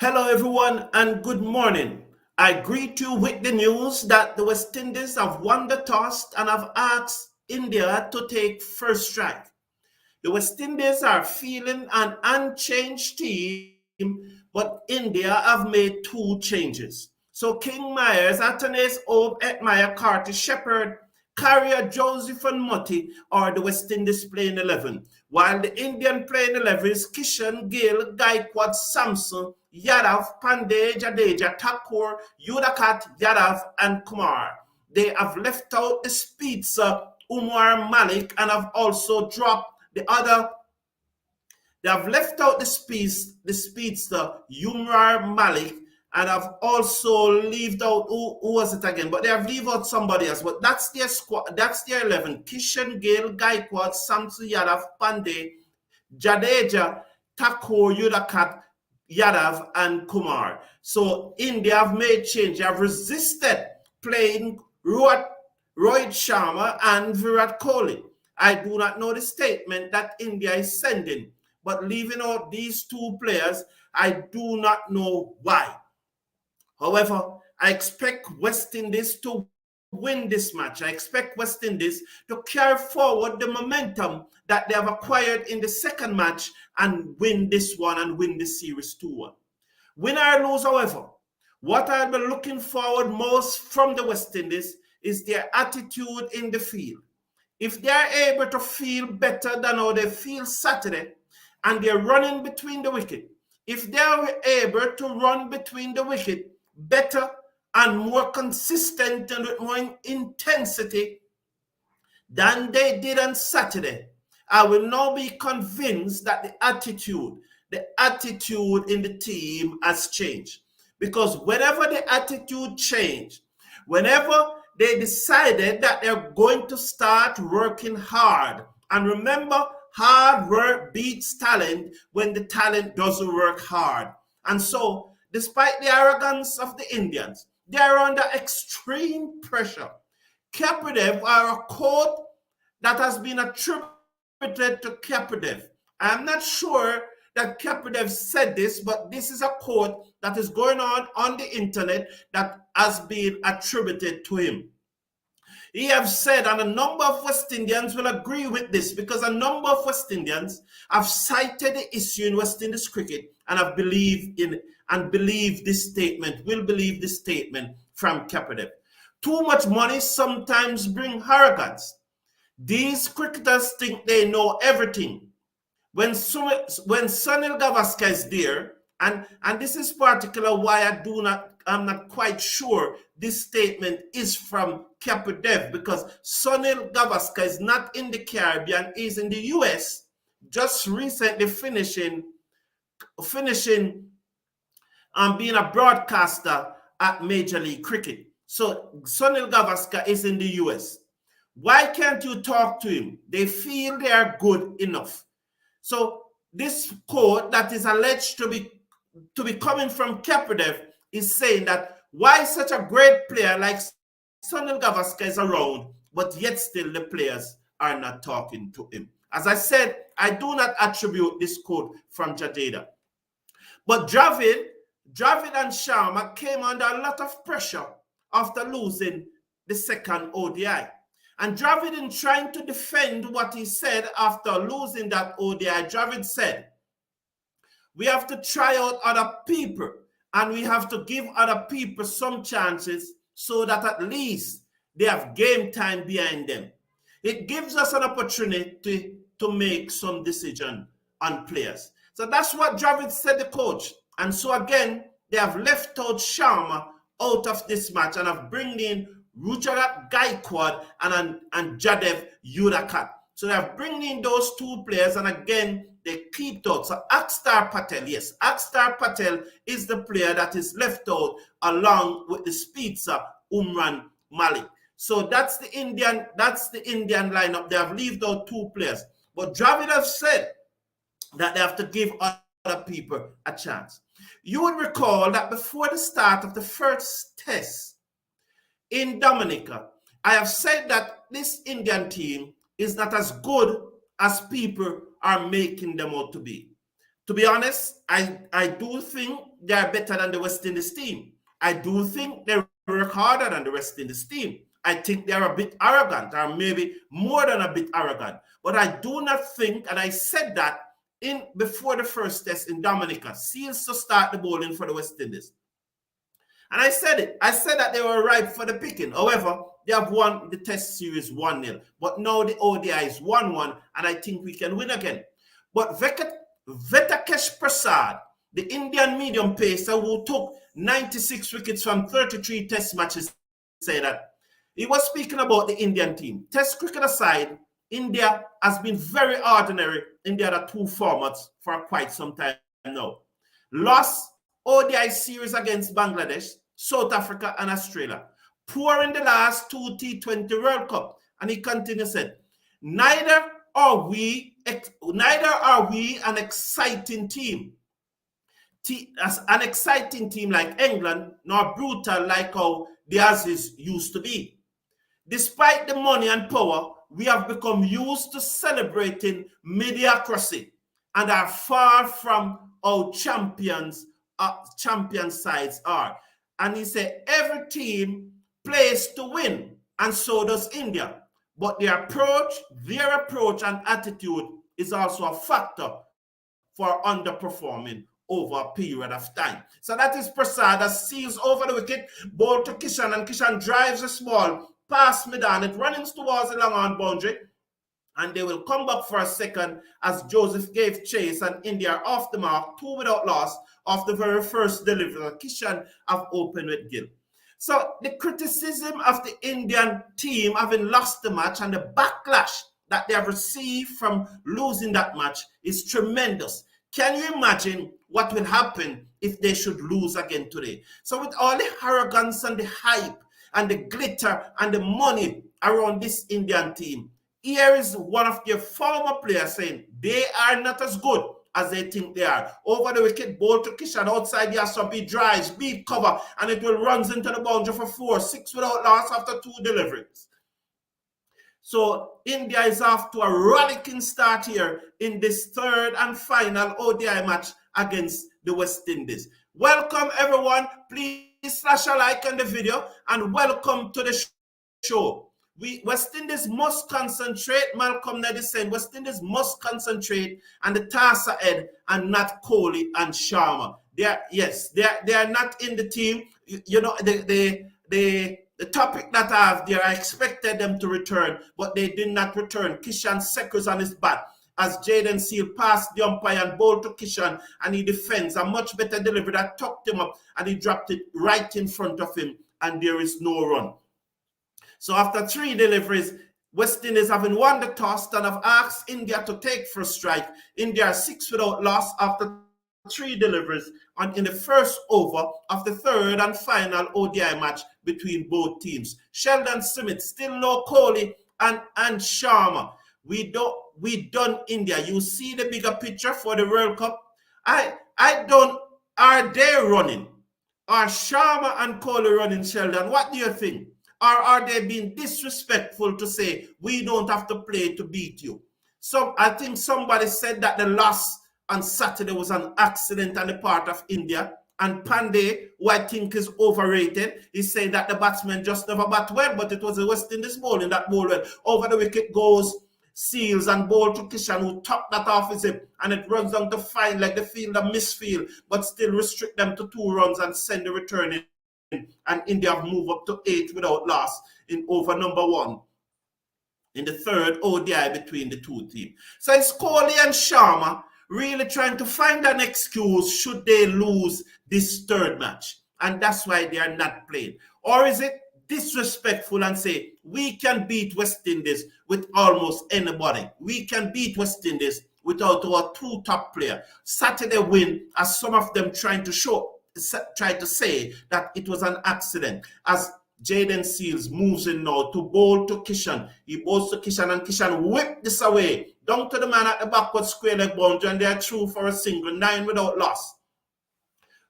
Hello, everyone, and good morning. I greet you with the news that the West Indies have won the toss and have asked India to take first strike. The West Indies are feeling an unchanged team, but India have made two changes. So King Myers, Atanes, Obe, Etmire, Carter, Shepherd, Carrier, Joseph, and Motti are the West Indies playing 11, while the Indian playing 11 is Kishan, Gill, Gaikwad, Samson, Yadav, Pandey, Jadeja, Thakur, Yudakat, Yadav, and Kumar. They have left out the speedster Umar Malik and have also dropped the other. They have left out the speedster Umar Malik, and have also left out who was it again? But they have left out somebody else. But that's their squad. That's their 11: Kishan Gale, Gaikwad, Samsu Yadav, Pandey, Jadeja, Thakur, Yudakat, Yadav, and Kumar. So India have made change. They have resisted playing Rohit Sharma and Virat Kohli. I do not know the statement that India is sending, but leaving out these two players, I do not know why. However, I expect West Indies to win this match. I expect West Indies to carry forward the momentum that they have acquired in the second match and win this one and win the series 2-1. Win or lose, however, what I'll be looking forward most from the West Indies is their attitude in the field. If they are able to feel better than how they feel Saturday and they're running between the wicket, if they are able to run between the wicket better and more consistent and with more intensity than they did on Saturday, I will now be convinced that the attitude in the team has changed. Because whenever the attitude changed, whenever they decided that they're going to start working hard, and remember, hard work beats talent when the talent doesn't work hard. And so, despite the arrogance of the Indians, they are under extreme pressure. Kapadev are a quote that has been attributed to Kapadev. I'm not sure that Kapadev said this, but this is a quote that is going on the internet that has been attributed to him. He has said, and a number of West Indians will agree with this because a number of West Indians have cited the issue in West Indies cricket and have believed in and believe this statement, will believe this statement from Kapadev. Too much money sometimes brings arrogance. These cricketers think they know everything. When Sunil Gavaskar is there, and this is particular why I'm not quite sure this statement is from Kapadev, because Sunil Gavaskar is not in the Caribbean, he's in the US, just recently finishing being a broadcaster at Major League Cricket. So Sunil Gavaskar is in the US. Why can't you talk to him? They feel they are good enough. So this quote that is alleged to be coming from Kapadev is saying that why such a great player like Sunil Gavaskar is around, but yet still the players are not talking to him. As I said, I do not attribute this quote from Jadeda. But Dravid and Sharma came under a lot of pressure after losing the second ODI. And Dravid, in trying to defend what he said after losing that ODI, Dravid said, we have to try out other people and we have to give other people some chances so that at least they have game time behind them. It gives us an opportunity to make some decision on players. So that's what Dravid said, the coach. And so again, they have left out Sharma out of this match and have bring in Rucharat Gaikwad and Jadev Yudakat. So they have bring in those two players, and again, they keep out. So Akstar Patel, yes, Akstar Patel is the player that is left out along with the speedster Umran Malik. So that's the Indian lineup. They have left out two players. But Dravid have said that they have to give other people a chance. You would recall that before the start of the first test in Dominica, I have said that this Indian team is not as good as people are making them out to be. To be honest, I do think they are better than the West Indies team. I do think they work harder than the West Indies team. I think they are a bit arrogant, or maybe more than a bit arrogant. But I do not think, and I said that in before the first test in Dominica, Seals to start the bowling for the West Indies. And I said it. I said that they were ripe for the picking. However, they have won the test series 1-0. But now the ODI is 1-1, and I think we can win again. But Venkatesh Prasad, the Indian medium pacer who took 96 wickets from 33 test matches, said that he was speaking about the Indian team. Test cricket aside, India has been very ordinary in the other two formats for quite some time now. Lost ODI series against Bangladesh, South Africa, and Australia. Poor in the last two T20 World Cup. And he continues said, neither are we an exciting team. As an exciting team like England, nor brutal like how the Aussies used to be. Despite the money and power, we have become used to celebrating mediocrity and are far from our champion sides are. And he said, every team plays to win, and so does India. But their approach and attitude is also a factor for underperforming over a period of time. So that is Prasad that seals over the wicket, ball to Kishan, and Kishan drives a small past Midan. It runs towards the long on boundary, and they will come back for a second as Joseph gave chase, and India are off the mark, 2 without loss of the very first delivery. Kishan have opened with Gill. So the criticism of the Indian team having lost the match and the backlash that they have received from losing that match is tremendous. Can you imagine what will happen if they should lose again today? So with all the arrogance and the hype and the glitter and the money around this Indian team, here is one of their former players saying they are not as good as they think they are. Over the wicket, ball to Kishan outside the Asabi drives, beat cover, and it will runs into the boundary for 4, 6 without loss after 2 deliveries. So India is off to a rollicking start here in this third and final ODI match against the West Indies. Welcome everyone. Please slash a like on the video and welcome to the show. West Indies must concentrate. Malcolm Neddy saying West Indies must concentrate on the task ahead and not Kohli and Sharma. They are not in the team. You know, the topic that I have there, I expected them to return, but they did not return. Kishan Seckers on his bat as Jaden Seal passed the umpire and bowled to Kishan, and he defends a much better delivery that tucked him up, and he dropped it right in front of him, and there is no run. So after 3 deliveries, West Indies having won the toss and have asked India to take first strike. India are 6 without loss after 3 deliveries in the first over of the third and final ODI match between both teams. Sheldon Smith, still no Kohli and Sharma. We done India. You see the bigger picture for the World Cup? I don't. Are they running? Are Sharma and Kohli running, Sheldon? What do you think? Or are they being disrespectful to say we don't have to play to beat you? I think somebody said that the loss on Saturday was an accident on the part of India. And Pandey, who I think is overrated, is saying that the batsmen just never bat well, but it was the West Indies bowling that bowled well. Over the wicket goes Seals and ball to Kishan, who topped that off his hip, and it runs down to fine like the field a misfield, but still restrict them to 2 runs and send the return in. And India have moved up to 8 without loss in over number 1 in the third ODI between the two teams. So it's Kohli and Sharma really trying to find an excuse should they lose this third match. And that's why they are not playing. Or is it disrespectful and say, we can beat West Indies with almost anybody. We can beat West Indies without our 2 top players. Saturday win, as some of them try to say that it was an accident. As Jaden Seals moves in now to bowl to Kishan. He bowls to Kishan and Kishan whipped this away. Down to the man at the backward square leg boundary, and they're through for a single, 9 without loss.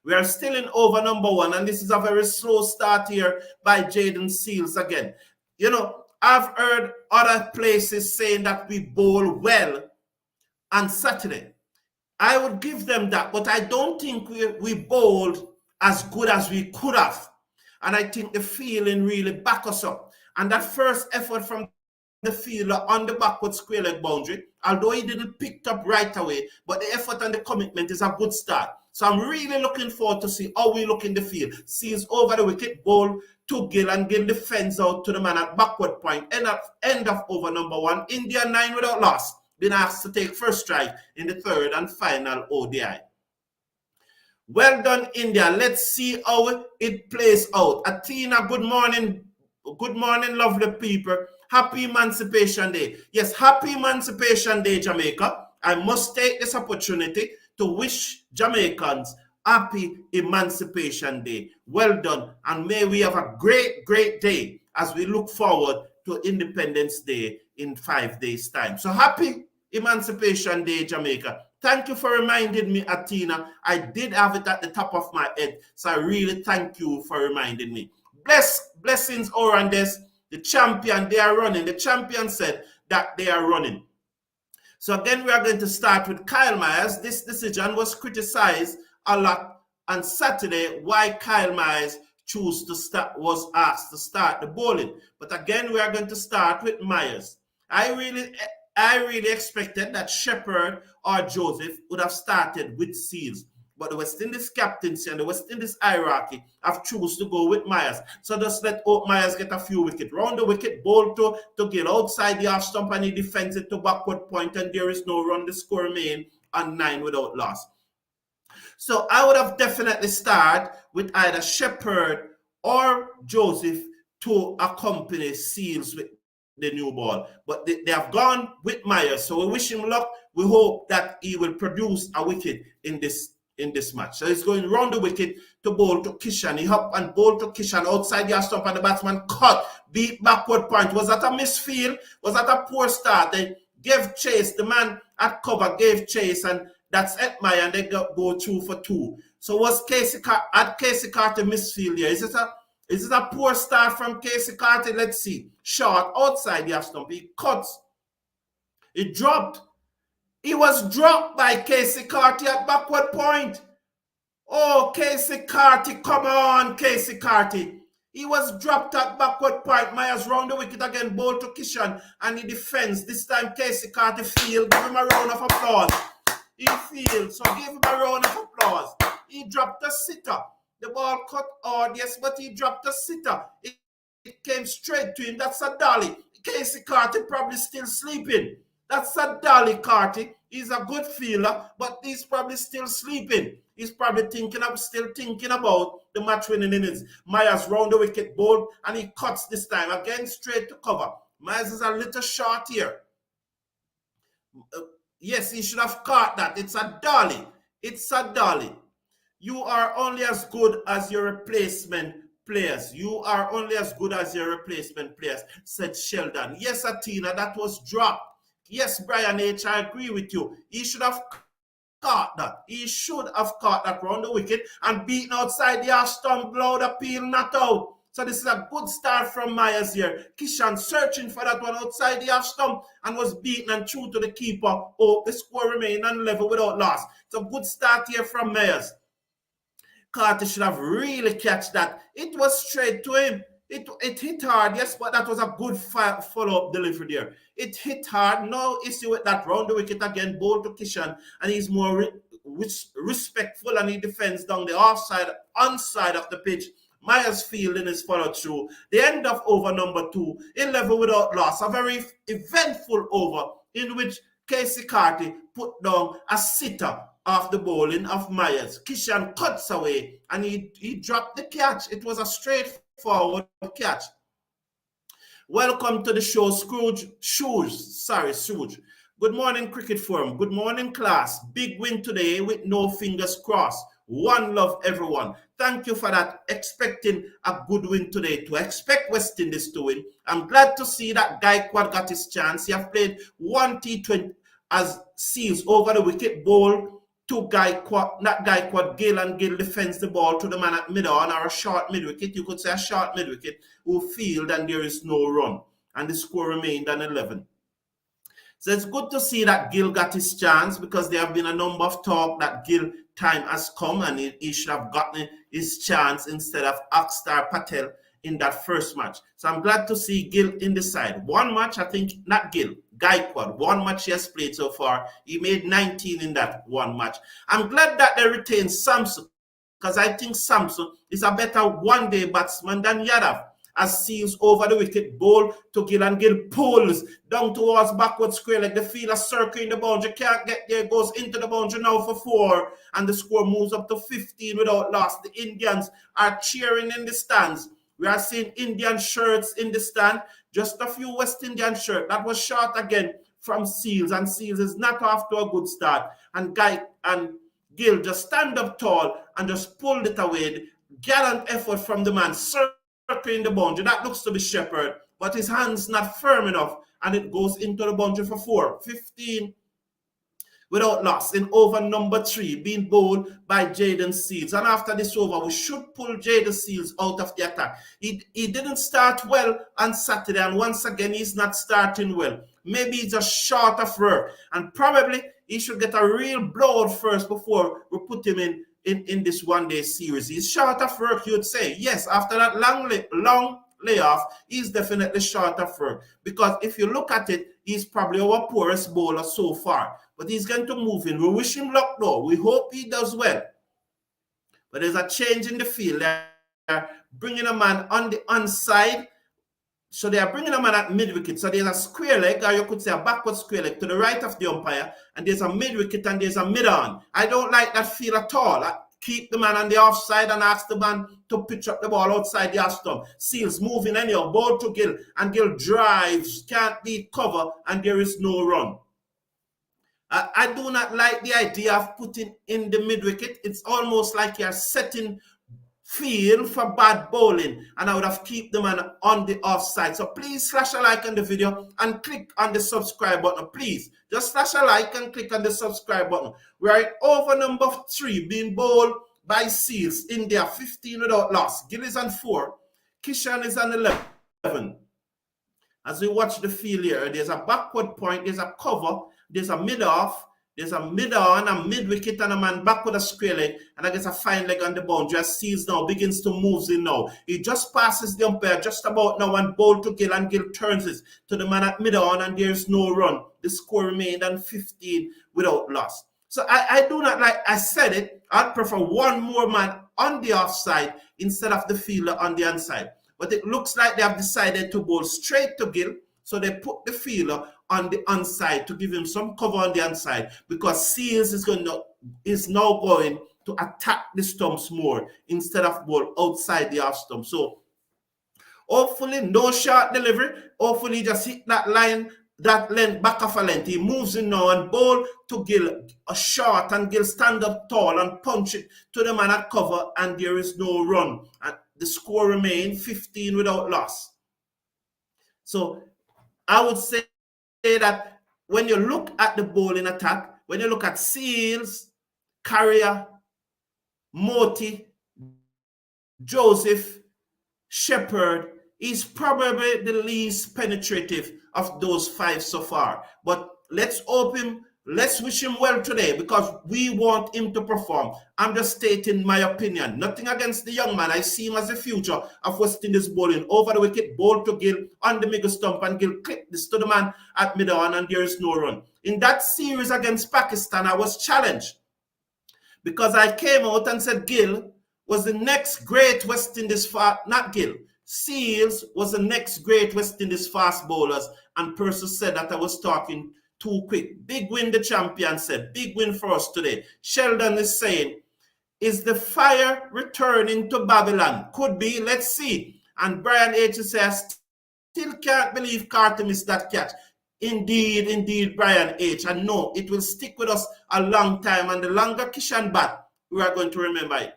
We are still in over number 1, and this is a very slow start here by Jaden Seals again. You know, I've heard other places saying that we bowl well on Saturday. I would give them that, but I don't think we bowled as good as we could have. And I think the feeling really back us up. And that first effort from the fielder on the backward square leg boundary, although he didn't pick up right away, but the effort and the commitment is a good start. So I'm really looking forward to see how we look in the field. Sees over the wicket, ball to Gill, and Gill defends out to the man at backward point. End of over number 1. India 9 without loss. Been asked to take first strike in the third and final ODI. Well done, India. Let's see how it plays out. Athena, good morning. Good morning, lovely people. Happy Emancipation Day. Yes, happy Emancipation Day, Jamaica. I must take this opportunity to wish Jamaicans happy Emancipation Day. Well done. And may we have a great, great day as we look forward to Independence Day in 5 days' time. So happy Emancipation Day, Jamaica. Thank you for reminding me, Athena. I did have it at the top of my head. So I really thank you for reminding me. Blessings, Orandes. The champion, they are running. The champion said that they are running. So again, we are going to start with Kyle Myers. This decision was criticized a lot on Saturday why Kyle Myers was asked to start the bowling. But again, we are going to start with Myers. I really expected that Shepherd or Joseph would have started with Seals. But the West Indies captaincy and the West Indies hierarchy have chosen to go with Myers. So just let Myers get a few wickets. Round the wicket, ball to Gill outside the half stump, and he defends it to backward point, and there is no run. The score remain on 9 without loss. So I would have definitely started with either Shepherd or Joseph to accompany Seals with the new ball. But they have gone with Myers. So we wish him luck. We hope that he will produce a wicket in this match. So he's going round the wicket to bowl to Kishan. He hop and bowl to Kishan outside the stump, and the batsman cut, beat backward point. Was that a misfield? Was that a poor start? They gave chase. The man at cover gave chase, and that's Etmire, and they go 2 for 2. So was Casey Carter misfield here? Is it a poor start from Casey Carter? Let's see. Short outside the stump. He cuts. He dropped. He was dropped by Casey Carty at backward point. Oh, Casey Carty, come on, Casey Carty. He was dropped at backward point. Myers round the wicket again, ball to Kishan, and he defends. This time, Casey Carty field. Give him a round of applause. He field, so give him a round of applause. He dropped a sitter. The ball cut hard, yes, but he dropped a sitter. It came straight to him. That's a dolly. Casey Carty probably still sleeping. That's a dolly, Carty. He's a good fielder, but he's probably still sleeping. He's probably still thinking about the match-winning innings. Myers round the wicket, ball, and he cuts this time. Again, straight to cover. Myers is a little short here. Yes, he should have caught that. It's a dolly. It's a dolly. You are only as good as your replacement players. You are only as good as your replacement players, said Sheldon. Yes, Athena, that was dropped. Yes, Brian H., I agree with you. He should have caught that. He should have caught that round the wicket and beaten outside the half stump, blow the peel, not out. So this is a good start from Myers here. Kishan searching for that one outside the half stump and was beaten and through to the keeper. Oh, the score remained on level without loss. It's a good start here from Myers. Carter should have really catch that. It was straight to him. It hit hard, yes, but that was a good follow-up delivery there. It hit hard. No issue with that. Round the wicket again, ball to Kishan, and he's more respectful, and he defends down the onside of the pitch. Myers fielding his follow-through. The end of over number 2, in level without loss. A very eventful over in which Casey Carty put down a sitter off the bowling of Myers. Kishan cuts away, and he dropped the catch. It was a straightforward catch. Welcome to the show, Scrooge. Good morning, Cricket Forum. Good morning, class. Big win today with no fingers crossed. One love, everyone. Thank you for that. Expecting a good win today. To expect West Indies to win. I'm glad to see that Gaikwad got his chance. He have played one T20 as Seals over the wicket, ball to Gaikwad, Gill, and Gill defends the ball to the man at mid-on, or a short mid-wicket. You could say a short mid-wicket who field, and there is no run. And the score remained on 11. So it's good to see that Gill got his chance, because there have been a number of talk that Gill time has come and he should have gotten his chance instead of Akstar Patel in that first match. So I'm glad to see Gill in the side. One match, I think, not Gill, Gaikwad, one match he has played so far. He made 19 in that one match. I'm glad that they retained Samson, because I think Samson is a better one-day batsman than Yadav. As Seals over the wicket, ball to Gill, and Gill pulls down towards backward square leg. The fielder circling the boundary, can't get there, goes into the boundary now for 4, and the score moves up to 15 without loss. The Indians are cheering in the stands. We are seeing Indian shirts in the stand, just a few West Indian shirts. That was short again from Seals, and Seals is not off to a good start. And Gill just stand up tall and just pulled it away. Gallant effort from the man, circling the boundary. That looks to be Shepherd, but his hand's not firm enough, and it goes into the boundary for 4. 15 without loss in over number 3, being bowled by Jaden Seals. And after this over, we should pull Jaden Seals out of the attack. He didn't start well on Saturday, and once again, he's not starting well. Maybe he's just short of work, and probably he should get a real blowout first before we put him in this one-day series. He's short of work, you'd say. Yes, after that long layoff, he's definitely short of work. Because if you look at it, he's probably our poorest bowler so far. But he's going to move in. We wish him luck, though. We hope he does well. But there's a change in the field. They're bringing a man on the onside. So they are bringing a man at mid-wicket. So there's a square leg, or you could say a backward square leg, to the right of the umpire. And there's a mid-wicket and there's a mid-on. I don't like that field at all. Keep the man on the offside and ask the man to pitch up the ball outside the off stump. Seals moving anyhow, ball to Gill, and Gill drives, can't beat cover, and there is no run. I do not like the idea of putting in the mid-wicket. It's almost like you're setting field for bad bowling, and I would have kept the man on the offside. So please slash a like on the video and click on the subscribe button. Please just slash a like and click on the subscribe button. We are at over number 3, being bowled by Seals. India 15 without loss. Gill is on 4. Kishan is on 11. As we watch the field here, there's a backward point, there's a cover, there's a mid-off, there's a mid-on, a mid-wicket, and a man back with a square leg, and I guess a fine leg on the boundary. As Seals now begins to move in now. He just passes the umpire just about now and ball to Gill, and Gill turns it to the man at mid-on, and there's no run. The score remained on 15 without loss. So I do not like, I said it, I'd prefer one more man on the offside instead of the fielder on the onside. But it looks like they have decided to bowl straight to Gill, so they put the fielder on the onside to give him some cover on the onside, because Seals is now going to attack the stumps more instead of ball outside the off stump. So hopefully no short delivery. Hopefully just hit that line, that length, back of a length. He moves in now and ball to Gill, a short, and Gill stand up tall and punch it to the man at cover, and there is no run. And the score remains 15 without loss. So I would say that when you look at the bowling attack, when you look at Seals, Carrier, Moti, Joseph, Shepherd, he's probably the least penetrative of those 5 so far. But let's wish him well today, because we want him to perform. I'm just stating my opinion. Nothing against the young man. I see him as the future of West Indies bowling. Over the wicket, ball to Gill on the middle stump, and Gill clipped this to the man at mid-on, and there is no run. In that series against Pakistan, I was challenged, because I came out and said Gill was the next great West Indies not Gill. Seals was the next great West Indies fast bowlers, and Percy said that I was talking too quick. Big win, the champion said. Big win for us today. Sheldon is saying, is the fire returning to Babylon? Could be. Let's see. And Brian H. says, still can't believe Carter missed that catch. Indeed, Brian H. And no, it will stick with us a long time. And the longer Kishan bat, we are going to remember it.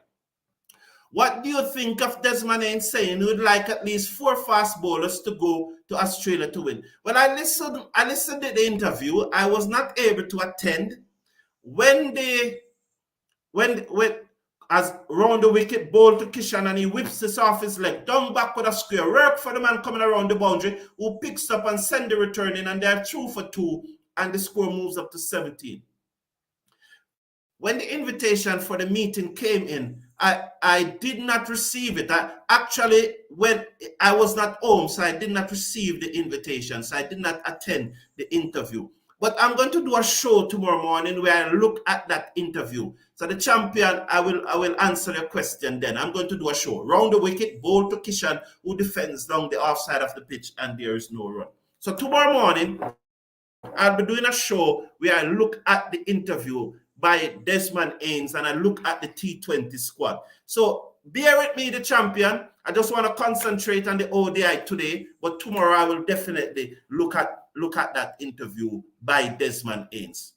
What do you think of Desmond Haynes saying he would like at least 4 fast bowlers to go to Australia to win? Well, I listened to the interview. I was not able to attend. When as round the wicket, ball to Kishan, and he whips this off his leg, down back with a square, work for the man coming around the boundary, who picks up and send the return in, and they're 2 for 2 and the score moves up to 17. When the invitation for the meeting came in, I did not receive it. When I was not home, so I did not receive the invitation. So I did not attend the interview. But I'm going to do a show tomorrow morning where I look at that interview. So the champion, I will answer your question then. I'm going to do a show. Round the wicket, ball to Kishan, who defends down the offside of the pitch, and there is no run. So tomorrow morning, I'll be doing a show where I look at the interview by Desmond Haynes and I look at the T20 squad. So bear with me, the champion. I just want to concentrate on the ODI today, but tomorrow I will definitely look at that interview by Desmond Haynes.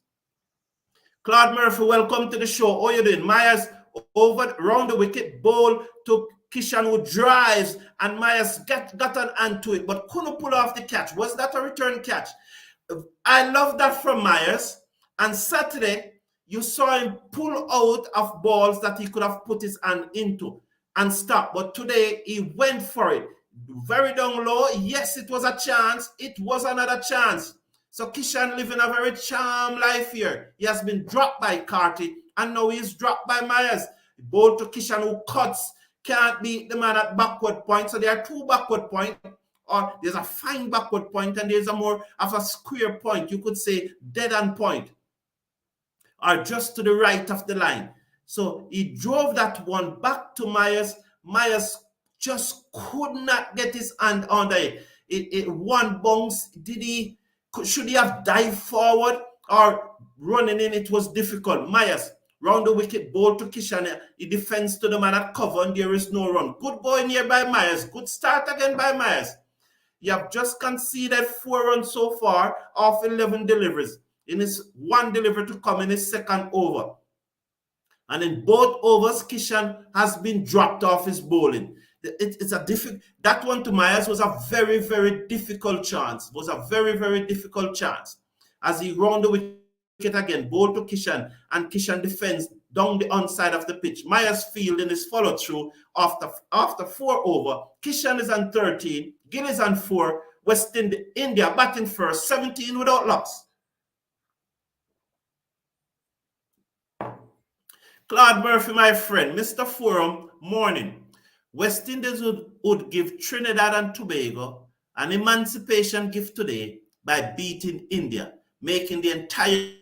Claude Murphy, welcome to the show. How you doing? Myers over round the wicket, ball to Kishan, who drives, and Myers got an hand to it, but couldn't pull off the catch. Was that a return catch? I love that from Myers. And Saturday, you saw him pull out of balls that he could have put his hand into and stop. But today, he went for it. Very down low. Yes, it was a chance. It was another chance. So Kishan living a very charmed life here. He has been dropped by Carty, and now he's dropped by Myers. Ball to Kishan, who cuts. Can't beat the man at backward point. So there are two backward points. Or there's a fine backward point and there's a more of a square point. You could say dead end point. Or just to the right of the line. So he drove that one back to Myers. Myers just could not get his hand under it. It one bounce. Should he have dived forward or running in? It was difficult. Myers round the wicket, ball to Kishan. He defends to the man at cover and there is no run. Good ball in here by Myers. Good start again by Myers. You have just conceded 4 runs so far off 11 deliveries. In his one delivery to come in his second over. And in both overs, Kishan has been dropped off his bowling. It's a that one to Myers was a very, very difficult chance. Was a very, very difficult chance. As he round the wicket again, ball to Kishan, and Kishan defends down the onside of the pitch. Myers fielding his follow through after 4 over. Kishan is on 13, Gill is on 4, West India batting first, 17 without loss. Claude Murphy, my friend, Mr. Forum, morning. West Indies would give Trinidad and Tobago an emancipation gift today by beating India, making the entire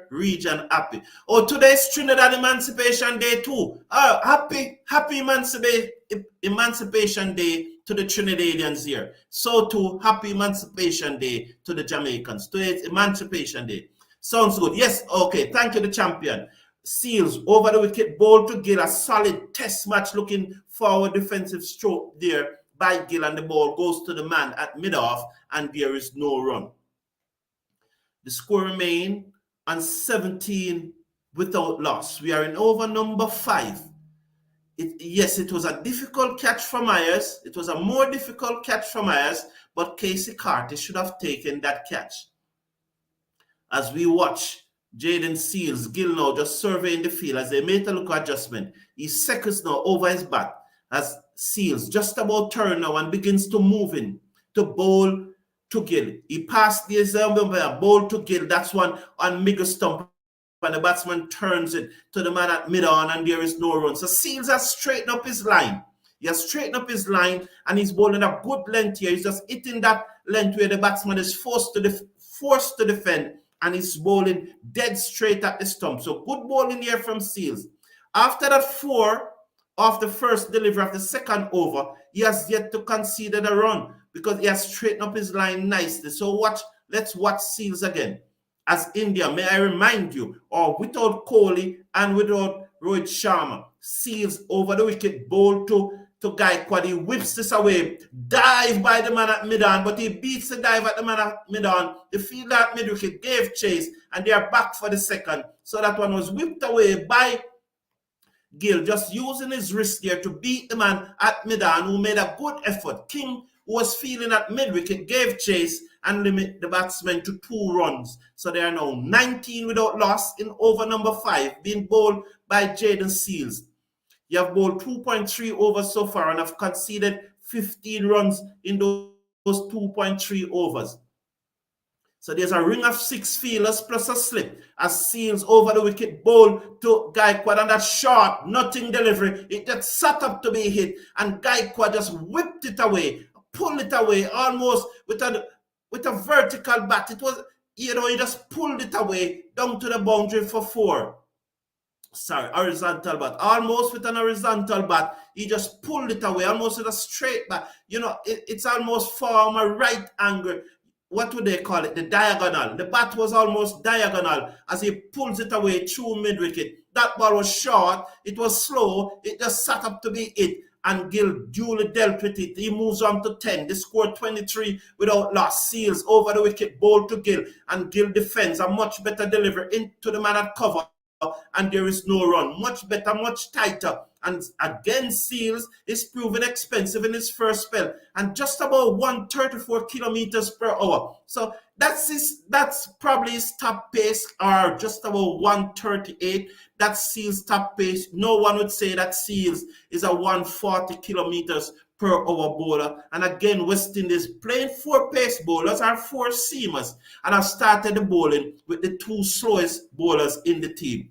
region happy. Oh, today's Trinidad Emancipation Day too. Oh, happy Emancipation Day to the Trinidadians here. So too, happy Emancipation Day to the Jamaicans. Today's Emancipation Day. Sounds good. Yes, okay. Thank you, the champion. Seals over the wicket, ball to Gill, a solid test match, looking forward defensive stroke there by Gill, and the ball goes to the man at mid-off, and there is no run. The score remains on 17 without loss. We are in over number 5. Yes, it was a difficult catch from Myers. It was a more difficult catch from Myers, but Casey Carty should have taken that catch. As we watch Jaden Seals, Gill now just surveying the field as they make a look adjustment. He's seconds now over his bat as Seals just about turn now and begins to move in to bowl to Gill. He passed the bowl to Gill. That's one on Miguel stump, and the batsman turns it to the man at mid-on, and there is no run. So Seals has straightened up his line. He has straightened up his line, and he's bowling a good length here. He's just hitting that length where the batsman is forced to defend, and he's bowling dead straight at the stump. So good bowling here from Seals. After that 4 of the first delivery of the second over, he has yet to concede a run because he has straightened up his line nicely. So let's watch Seals again. As India, may I remind you, or without Kohli and without Rohit Sharma, Seals over the wicket, bowl to Gaikwad. He whips this away, dive by the man at mid-on, but he beats the dive at the man at mid-on. The fielder at mid-wicket gave chase, and they are back for the second. So that one was whipped away by Gill, just using his wrist there to beat the man at mid-on, who made a good effort. King, who was feeling at mid-wicket, gave chase and limit the batsmen to 2 runs. So they are now 19 without loss in over number 5, being bowled by Jaden Seals. You have bowled 2.3 overs so far and have conceded 15 runs in those 2.3 overs. So there's a ring of 6 fielders plus a slip as Seals over the wicket ball to Gaikwad, and that short, nothing delivery. It just sat up to be hit, and Gaikwad just whipped it away, pulled it away almost with a vertical bat. It was, he just pulled it away down to the boundary for 4. Sorry, horizontal bat. Almost with an horizontal bat. He just pulled it away, almost with a straight bat. It's almost from a right angle. What would they call it? The diagonal. The bat was almost diagonal as he pulls it away through mid wicket. That ball was short. It was slow. It just sat up to be it. And Gill duly dealt with it. He moves on to 10. They scored 23 without loss. Seals over the wicket, ball to Gill. And Gill defends a much better delivery into the man at cover. And there is no run. Much better, much tighter. And again, Seals is proven expensive in his first spell. And just about 134 kilometers per hour. So that's probably his top pace, or just about 138. That's Seals' top pace. No one would say that Seals is a 140 kilometers per hour bowler. And again, West Indies playing 4 pace bowlers or 4 seamers. And I've started the bowling with the 2 slowest bowlers in the team.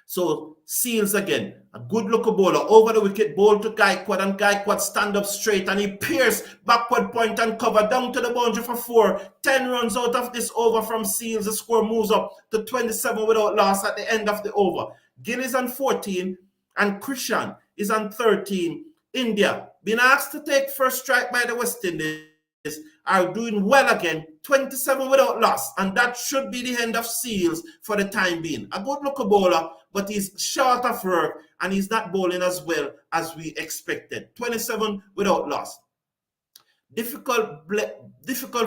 So Seals again, a good looking bowler over the wicket, ball to Gaikwad, and Gaikwad stand up straight and he pierce backward point and cover down to the boundary for 4. 10 runs out of this over from Seals. The score moves up to 27 without loss at the end of the over. Gill is on 14 and Krishan is on 13. India, been asked to take first strike by the West Indies, are doing well again, 27 without loss, and that should be the end of Seals for the time being. A good looking bowler, but he's short of work and he's not bowling as well as we expected. 27 without loss. Difficult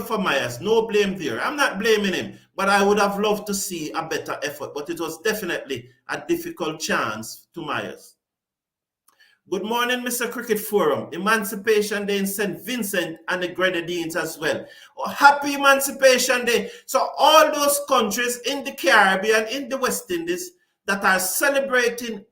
for Myers, no blame there. I'm not blaming him, but I would have loved to see a better effort, but it was definitely a difficult chance to Myers. Good morning, Mr. Cricket Forum. Emancipation Day in St. Vincent and the Grenadines as well. Oh, happy Emancipation Day. So all those countries in the Caribbean, in the West Indies, that are celebrating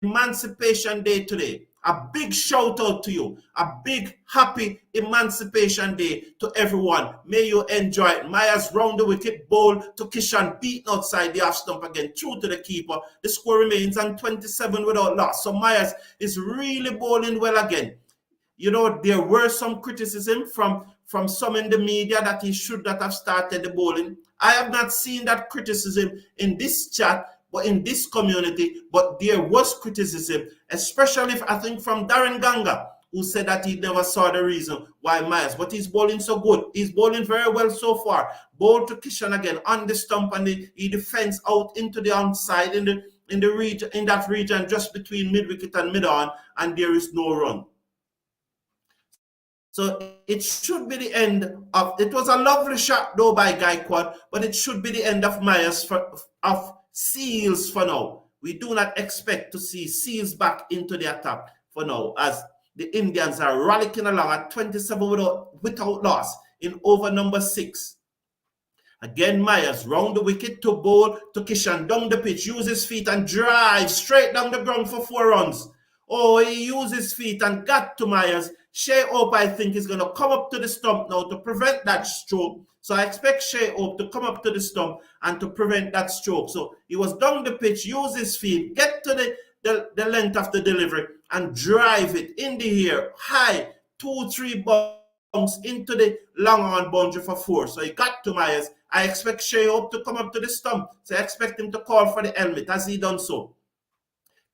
Emancipation Day today, a big shout out to you. A big happy Emancipation Day to everyone. May you enjoy it. Myers round the wicket, ball to Kishan, beaten outside the off stump again, through to the keeper. The score remains on 27 without loss. So Myers is really bowling well again. There were some criticism from some in the media that he should not have started the bowling. I have not seen that criticism in this chat, but in this community, but there was criticism, especially I think from Darren Ganga, who said that he never saw the reason why Myers, but he's bowling so good. He's bowling very well so far. Ball to Kishan again on the stump, and he defends out into the outside in that region just between mid wicket and mid on, and there is no run. So it should be the end of. It was a lovely shot though by Gaikwad, but it should be the end of Myers of Seals for now. We do not expect to see Seals back into the attack for now, as the Indians are rollicking along at 27 without loss in over number 6. Again, Myers round the wicket to bowl to Kishan, down the pitch, use his feet and drive straight down the ground for 4 runs. Oh, he used his feet and got to Myers. Shea Hope, I think, is going to come up to the stump now to prevent that stroke. So I expect Shea Hope to come up to the stump and to prevent that stroke. So he was down the pitch, use his feet, get to the length of the delivery and drive it in the air, high, 2-3 bounce into the long on boundary for 4. So he got to Myers. I expect Shea Hope to come up to the stump. So I expect him to call for the helmet. Has he done so?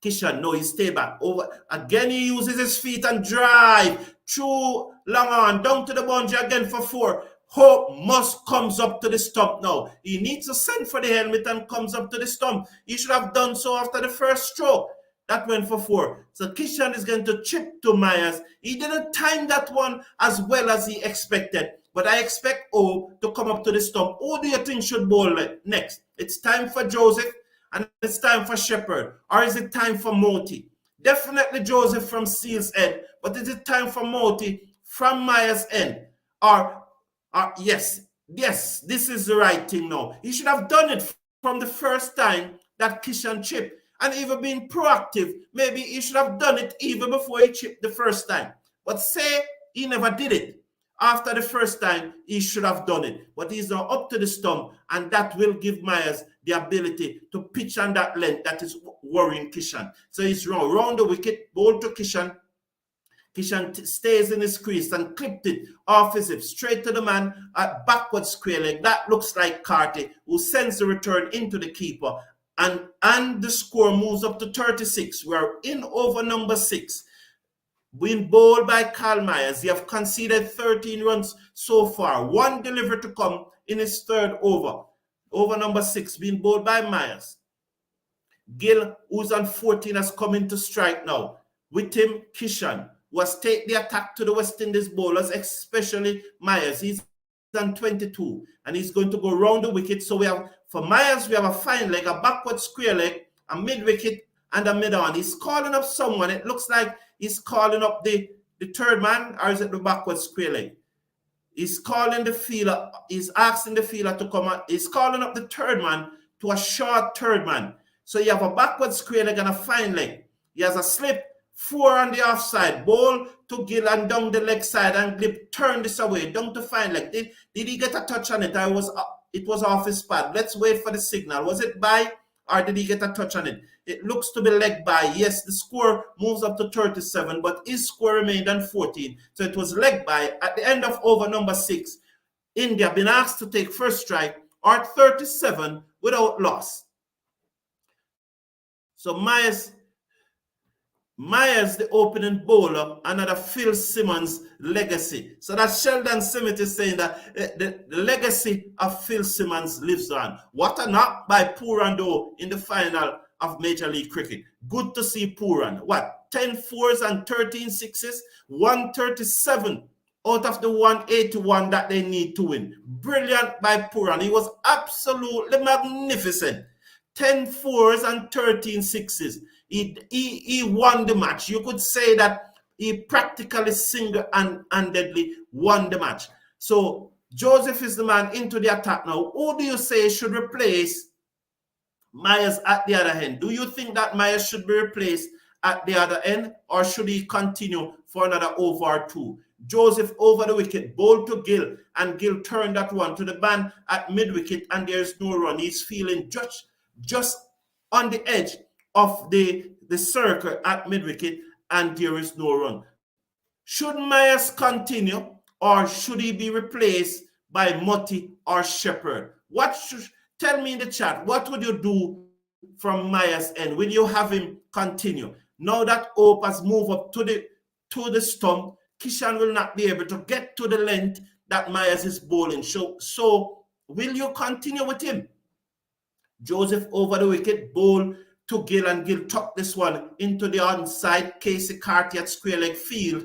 Kishan, no, he stay back. Over again, he uses his feet and drive through long on, down to the boundary again for 4. Hope must comes up to the stump now. He needs to send for the helmet and comes up to the stump. He should have done so after the first stroke. That went for 4. So Kishan is going to chip to Myers. He didn't time that one as well as he expected. But I expect O to come up to the stump. Who do you think should bowl next? It's time for Joseph and it's time for Shepherd. Or is it time for Moti? Definitely Joseph from Seals' end. But is it time for Moti from Myers' end? Or yes, this is the right thing now. He should have done it from the first time that Kishan chipped and even been proactive. Maybe he should have done it even before he chipped the first time. But say he never did it. After the first time, he should have done it. But he's now up to the stump, and that will give Myers the ability to pitch on that length that is worrying Kishan. So he's round the wicket, ball to Kishan. Kishan stays in his crease and clipped it off his hip straight to the man at backward square leg. That looks like Carty, who sends the return into the keeper. And the score moves up to 36. We're in over number 6. Being bowled by Carl Myers, he have conceded 13 runs so far. One delivery to come in his third over. Over number 6, being bowled by Myers. Gill, who's on 14, has come in to strike now. With him, Kishan was take the attack to the West Indies bowlers, especially Myers. He's on 22, and he's going to go round the wicket. So we have, for Myers, we have a fine leg, a backward square leg, a mid-wicket, and a mid-on. He's calling up someone. It looks like he's calling up the third man, or is it the backward square leg? He's calling the fielder, he's asking the fielder to come out. He's calling up the third man to a short third man. So you have a backward square leg and a fine leg. He has a slip, 4 on the offside, ball to Gill and down the leg side, and Glip turn this away, down to fine leg. Did he get a touch on it? It was off his pad. Let's wait for the signal. Was it by, or did he get a touch on it? It looks to be leg by. Yes, the score moves up to 37, but his score remained on 14. So it was leg by. At the end of over number 6, India been asked to take first strike or 37 without loss. So Myers, the opening bowler, another Phil Simmons legacy. So that Sheldon Smith is saying that the legacy of Phil Simmons lives on. What a knock by Pooran though in the final of Major League Cricket. Good to see Pooran. What? 10 fours and 13 sixes, 137 out of the 181 that they need to win. Brilliant by Pooran. He was absolutely magnificent. 10 fours and 13 sixes. He won the match. You could say that he practically single-handedly won the match. So Joseph is the man into the attack now. Who do you say should replace Myers at the other end? Do you think that Myers should be replaced at the other end, or should he continue for another over or 2? Joseph over the wicket, ball to Gill, and Gill turned that one to the man at mid-wicket, and there's no run. He's feeling just on the edge of the circle at mid-wicket, and there is no run. Should Myers continue, or should he be replaced by Murty or Shepherd? Tell me in the chat, what would you do from Myers' end? Will you have him continue? Now that Hope has moved up to the stump, Kishan will not be able to get to the length that Myers is bowling. So will you continue with him? Joseph over the wicket, bowl to Gill, and Gill tuck this one into the onside. Casey Carty at square leg field,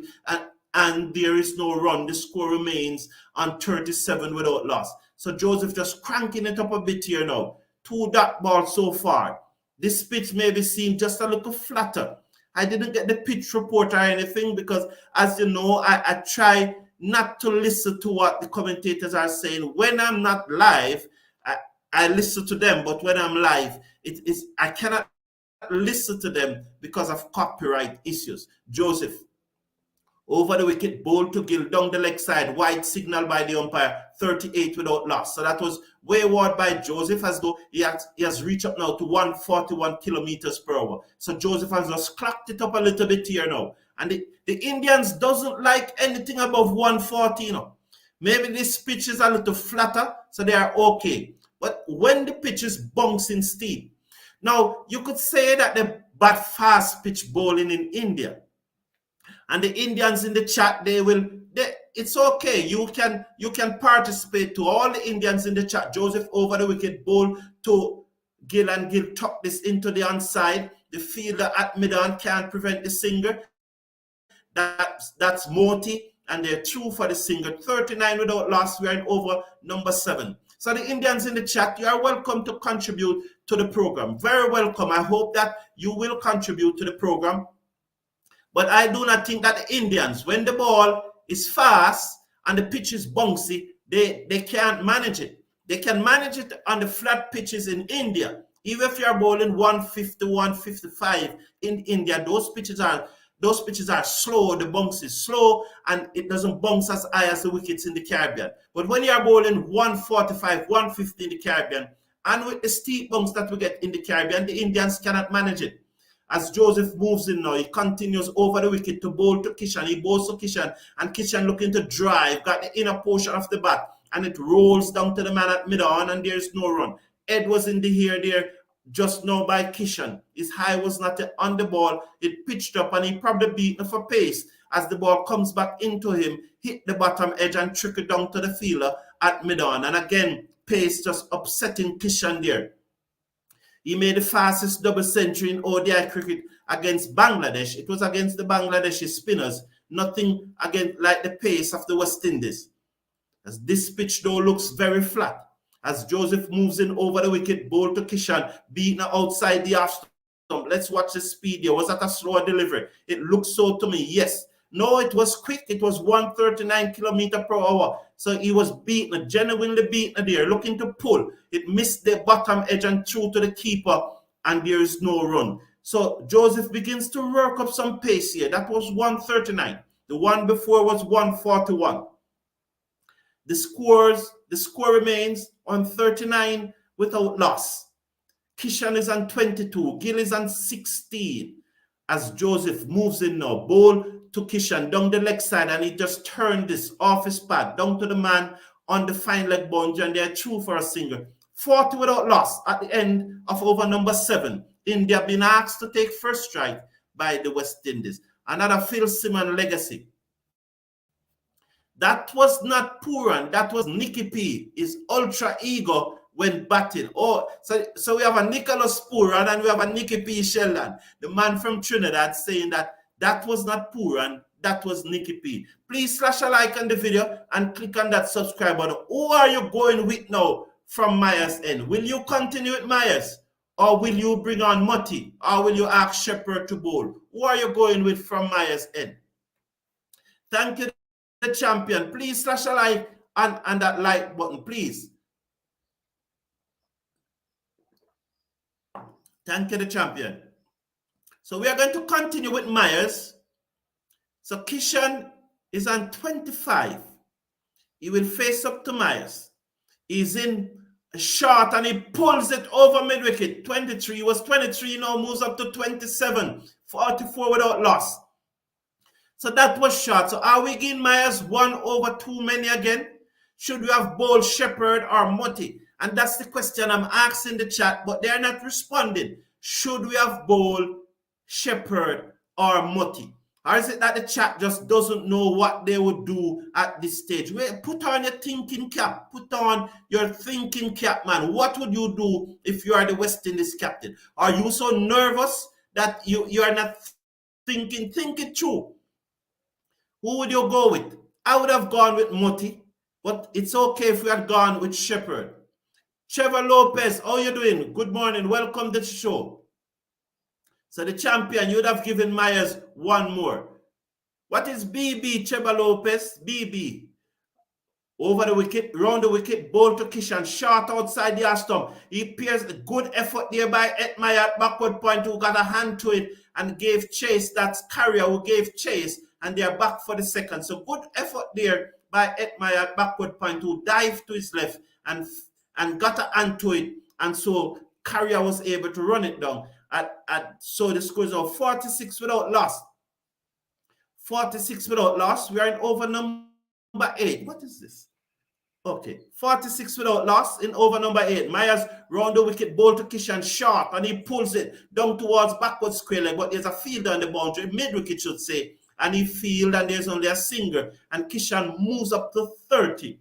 and there is no run. The score remains on 37 without loss. So Joseph just cranking it up a bit here now. 2 dot balls so far. This pitch may be seen just a little flatter. I didn't get the pitch report or anything because, as you know, I try not to listen to what the commentators are saying. When I'm not live, I listen to them, but when I'm live, I cannot listen to them because of copyright issues. Joseph over the wicket, bowl to Gill, down the leg side, wide signal by the umpire, 38 without loss. So that was wayward by Joseph, as though he has reached up now to 141 kilometers per hour. So Joseph has just clocked it up a little bit here now. And the Indians doesn't like anything above 140 now. Maybe this pitch is a little flatter, so they are okay. But when the pitch is bouncing steep, now you could say that they bat fast pitch bowling in India. And the Indians in the chat, it's okay. You can participate. To all the Indians in the chat, Joseph over the wicket, bowl to Gill, and Gill tuck this into the onside. The fielder at mid-on can't prevent the singer. That's Murty, and they're through for the singer. 39 without loss. We're in over number 7. So the Indians in the chat, you are welcome to contribute to the program. Very welcome. I hope that you will contribute to the program. But I do not think that the Indians, when the ball is fast and the pitch is bouncy, they can't manage it. They can manage it on the flat pitches in India. Even if you're bowling 150, 155 in India, those pitches are those pitches are slow, the bounce is slow, and it doesn't bounce as high as the wickets in the Caribbean. But when you are bowling 145, 150 in the Caribbean, and with the steep bounce that we get in the Caribbean, the Indians cannot manage it. As Joseph moves in now, he continues over the wicket to bowl to Kishan. He bowls to Kishan, and Kishan looking to drive, got the inner portion of the bat, and it rolls down to the man at mid-on, and there's no run. Ed was in the air there just now by Kishan. His high was not on the ball. It pitched up, and he probably beaten for pace as the ball comes back into him, hit the bottom edge, and trickled down to the fielder at mid-on. And again, pace just upsetting Kishan there. He made the fastest double century in ODI cricket against Bangladesh. It was against the Bangladeshi spinners, nothing against like the pace of the West Indies. As this pitch though looks very flat. As Joseph moves in over the wicket, ball to Kishan, beaten outside the off stump. Let's watch the speed here. Was that a slower delivery? It looks so to me, yes. No, it was quick. It was 139 kilometers per hour. So he was beaten, genuinely beaten there, looking to pull. It missed the bottom edge and through to the keeper, and there is no run. So Joseph begins to work up some pace here. That was 139. The one before was 141. The score remains on 39 without loss. Kishan is on 22. Gill is on 16. As Joseph moves in now, ball to Kishan down the leg side, and he just turned this off his pad down to the man on the fine leg boundary, and they're through for a single. 40 without loss at the end of over number 7. India been asked to take first strike by the West Indies. Another Phil Simon legacy. That was not Puran, that was Nicky P. His ultra ego when batting. Oh, so we have a Nicholas Puran and we have a Nicky P. Sheldon, the man from Trinidad, saying that was not Puran, that was Nicky P. Please slash a like on the video and click on that subscribe button. Who are you going with now from Myers end? Will you continue with Myers? Or will you bring on Mutty? Or will you ask Shepherd to bowl? Who are you going with from Myers end? Thank you, the champion. Please slash a like and that like button, please. Thank you, the champion. So we are going to continue with Myers. So Kishan is on 25. He will face up to Myers. He's in a short and he pulls it over mid-wicket. 23. He was 23, now moves up to 27. 44 without loss. So that was short. So are we giving Myers 1 over too many again? Should we have bowled Shepherd or Mutty? And that's the question I'm asking the chat, but they're not responding. Should we have bowled Shepherd or Mutty? Or is it that the chat just doesn't know what they would do at this stage? Put on your thinking cap. Put on your thinking cap, man. What would you do if you are the West Indies captain? Are you so nervous that you are not thinking? Think it through. Who would you go with? I would have gone with Mutty, but it's okay if we had gone with Shepherd. Trevor Lopez, how you doing? Good morning. Welcome to the show. So the champion, you would have given Myers 1 more. What is BB, Trevor Lopez? BB. Over the wicket, round the wicket, ball to Kishan, short outside the stump. He appears a good effort there by Etmaya at backward point, who got a hand to it and gave chase. That's Carrier who gave chase, and they are back for the second. So good effort there by Etmaya at backward point, who dived to his left and got a hand to it, and so Carrier was able to run it down. So the score is of 46 without loss. 46 without loss. We are in over number 8. What is this? Okay, 46 without loss in over number 8. Myers round the wicket, ball to Kishan short, and he pulls it down towards backward square leg, but there's a fielder on the boundary, mid-wicket should say, and he field, and there's only a single, and Kishan moves up to 30.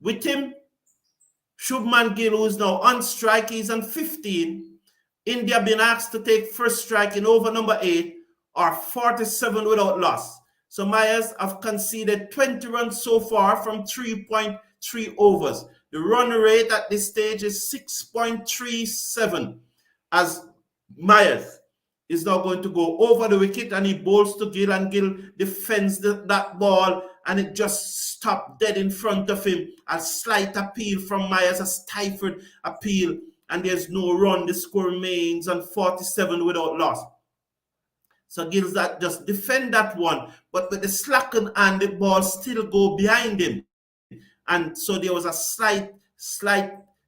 With him, Shubman Gill, who is now on strike, he's on 15. India been asked to take first strike in over number 8, or 47 without loss. So Myers have conceded 20 runs so far from 3.3 overs. The run rate at this stage is 6.37, as Myers is now going to go over the wicket, and he bowls to Gill, and Gill defends that ball, and it just stopped dead in front of him. A slight appeal from Myers, a stifled appeal, and there's no run. The score remains on 47 without loss. So Gills that just defend that one, but with the slackened hand, the ball still go behind him. And so there was a slight,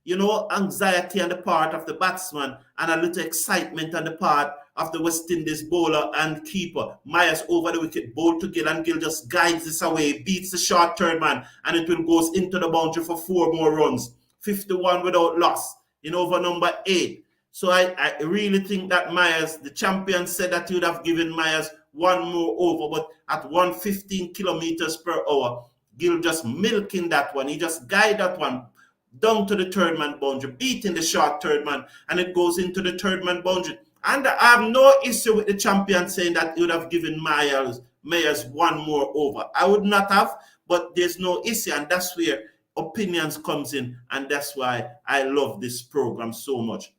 anxiety on the part of the batsman and a little excitement on the part of the West Indies bowler and keeper. Myers over the wicket, bowled to Gill, and Gill just guides this away, beats the short third man, and it will goes into the boundary for 4 more runs. 51 without loss in over number 8. So I really think that Myers, the champion, said that you would have given Myers 1 more over, but at 115 kilometers per hour, Gill just milking that one. He just guided that one down to the third man boundary, beating the short third man, and it goes into the third man boundary. And I have no issue with the champion saying that he would have given Myers 1 more over. I would not have, but there's no issue, and that's where opinions comes in, and that's why I love this program so much.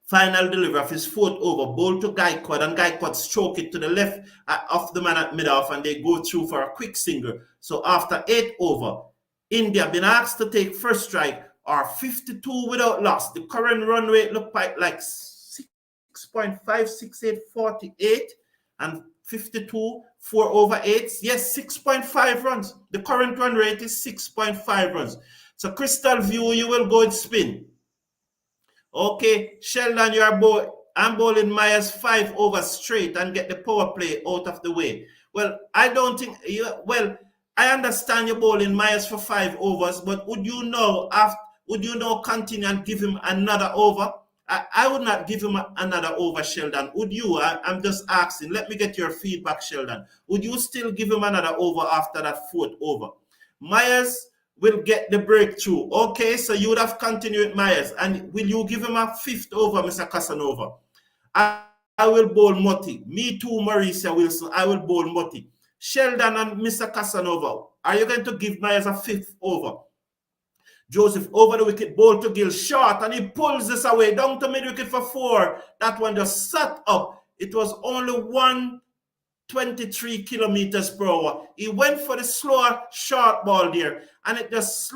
Final delivery of his 4th over, ball to Gaikwad, and Gaikwad stroke it to the left of the man at mid-off, and they go through for a quick single. So after 8 over, India been asked to take first strike or 52 without loss. The current run rate look like 6.56848 and 52, 4 over 8. Yes, 6.5 runs. The current run rate is 6.5 runs. So Crystal View, you will go and spin. Okay, Sheldon, I'm bowling Myers 5 over straight and get the power play out of the way. Well, I don't think, I understand you're bowling Myers for 5 overs, but would you now continue and give him another over? I would not give him another over, Sheldon. Would you? I'm just asking. Let me get your feedback, Sheldon. Would you still give him another over after that 4th over? Myers will get the breakthrough. Okay, so you would have continued with Myers. And will you give him a 5th over, Mr. Casanova? I will bowl Motti. Me too, Mauricia Wilson. I will bowl Motti. Sheldon and Mr. Casanova, are you going to give Myers a 5th over? Joseph over the wicket, ball to Gill, short, and he pulls this away down to mid wicket for 4. That one just sat up. It was only 123 kilometers per hour. He went for the slower short ball there, and it just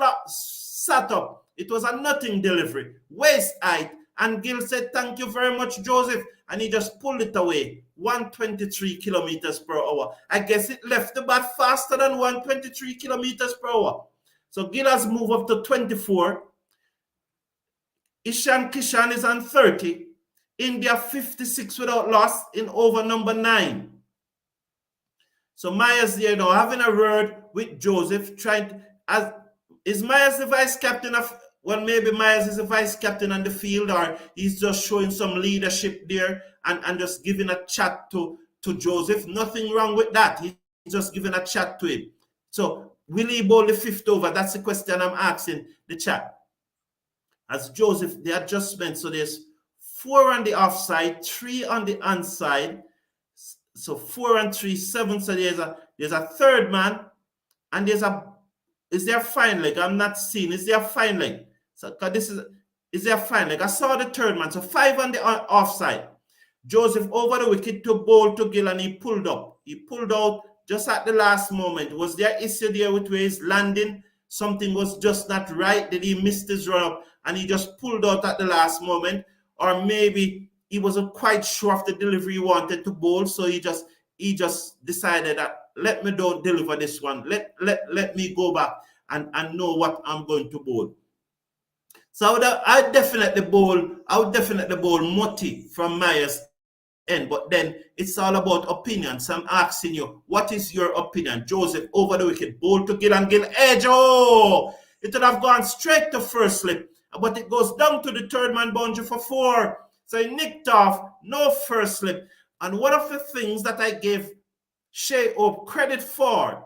sat up. It was a nothing delivery, waist height, and Gill said, "Thank you very much, Joseph," and he just pulled it away. 123 kilometers per hour. I guess it left the bat faster than 123 kilometers per hour. So Gill has moved up to 24. Ishan Kishan is on 30. India 56 without loss in over number 9. So Myers there now having a word with Joseph, is Myers the vice captain of, well, maybe Myers is the vice captain on the field, or he's just showing some leadership there and just giving a chat to Joseph. Nothing wrong with that. He's just giving a chat to him. So will he bowl the 5th over? That's the question I'm asking the chat. As Joseph, the adjustment, so there's 4 on the offside, 3 on the onside. So 4 and 3, 7. So there's a 3rd man, and is there a fine leg? I'm not seeing. Is there a fine leg? So is there a fine leg? I saw the 3rd man. So 5 on the offside. Joseph over the wicket to bowl to Gill, and he pulled up. He pulled out just at the last moment. Was there issue there with where he's landing? Something was just not right. Did he miss his run up and he just pulled out at the last moment? Or maybe he wasn't quite sure of the delivery he wanted to bowl, so he just decided that, let me don't deliver this one. Let me go back and know what I'm going to bowl. So I would definitely bowl Motti from Myers end, but then it's all about opinion. So I'm asking you, what is your opinion? Joseph over the wicket, bowl to Gill, and Gill edge. Oh, it would have gone straight to first slip, but it goes down to the 3rd man boundary for 4. So he nicked off, no first slip. And one of the things that I gave Shea Hope credit for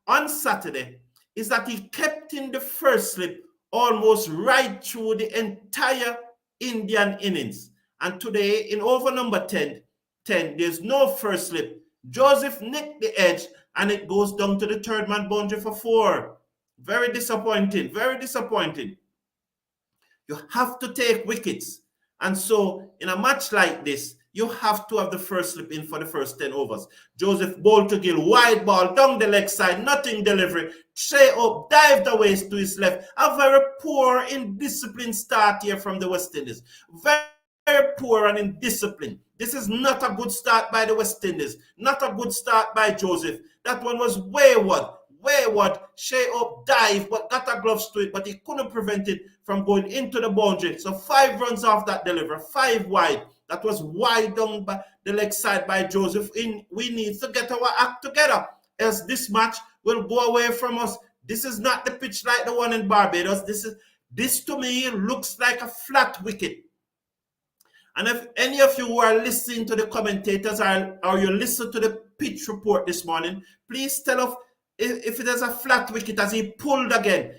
on Saturday is that he kept in the first slip almost right through the entire Indian innings. And today, in over number 10, there's no first slip. Joseph nicked the edge, and it goes down to the 3rd man boundary for 4. Very disappointing, very disappointing. You have to take wickets. And so, in a match like this, you have to have the first slip in for the first 10 overs. Joseph bowled to Gill, wide ball, down the leg side, nothing delivery. Shea up, dived away to his left. A very poor, indisciplined start here from the West Indies. Very poor and indisciplined. This is not a good start by the West Indies. Not a good start by Joseph. That one was wayward. Wayward. Shea up dive, but got a gloves to it, but he couldn't prevent it from going into the boundary. So 5 runs off that delivery. 5 wide. That was wide down by the leg side by Joseph. We need to get our act together, else this match will go away from us. This is not the pitch like the one in Barbados. This to me looks like a flat wicket. And if any of you who are listening to the commentators or you listen to the pitch report this morning, please tell us if it is a flat wicket as he pulled again.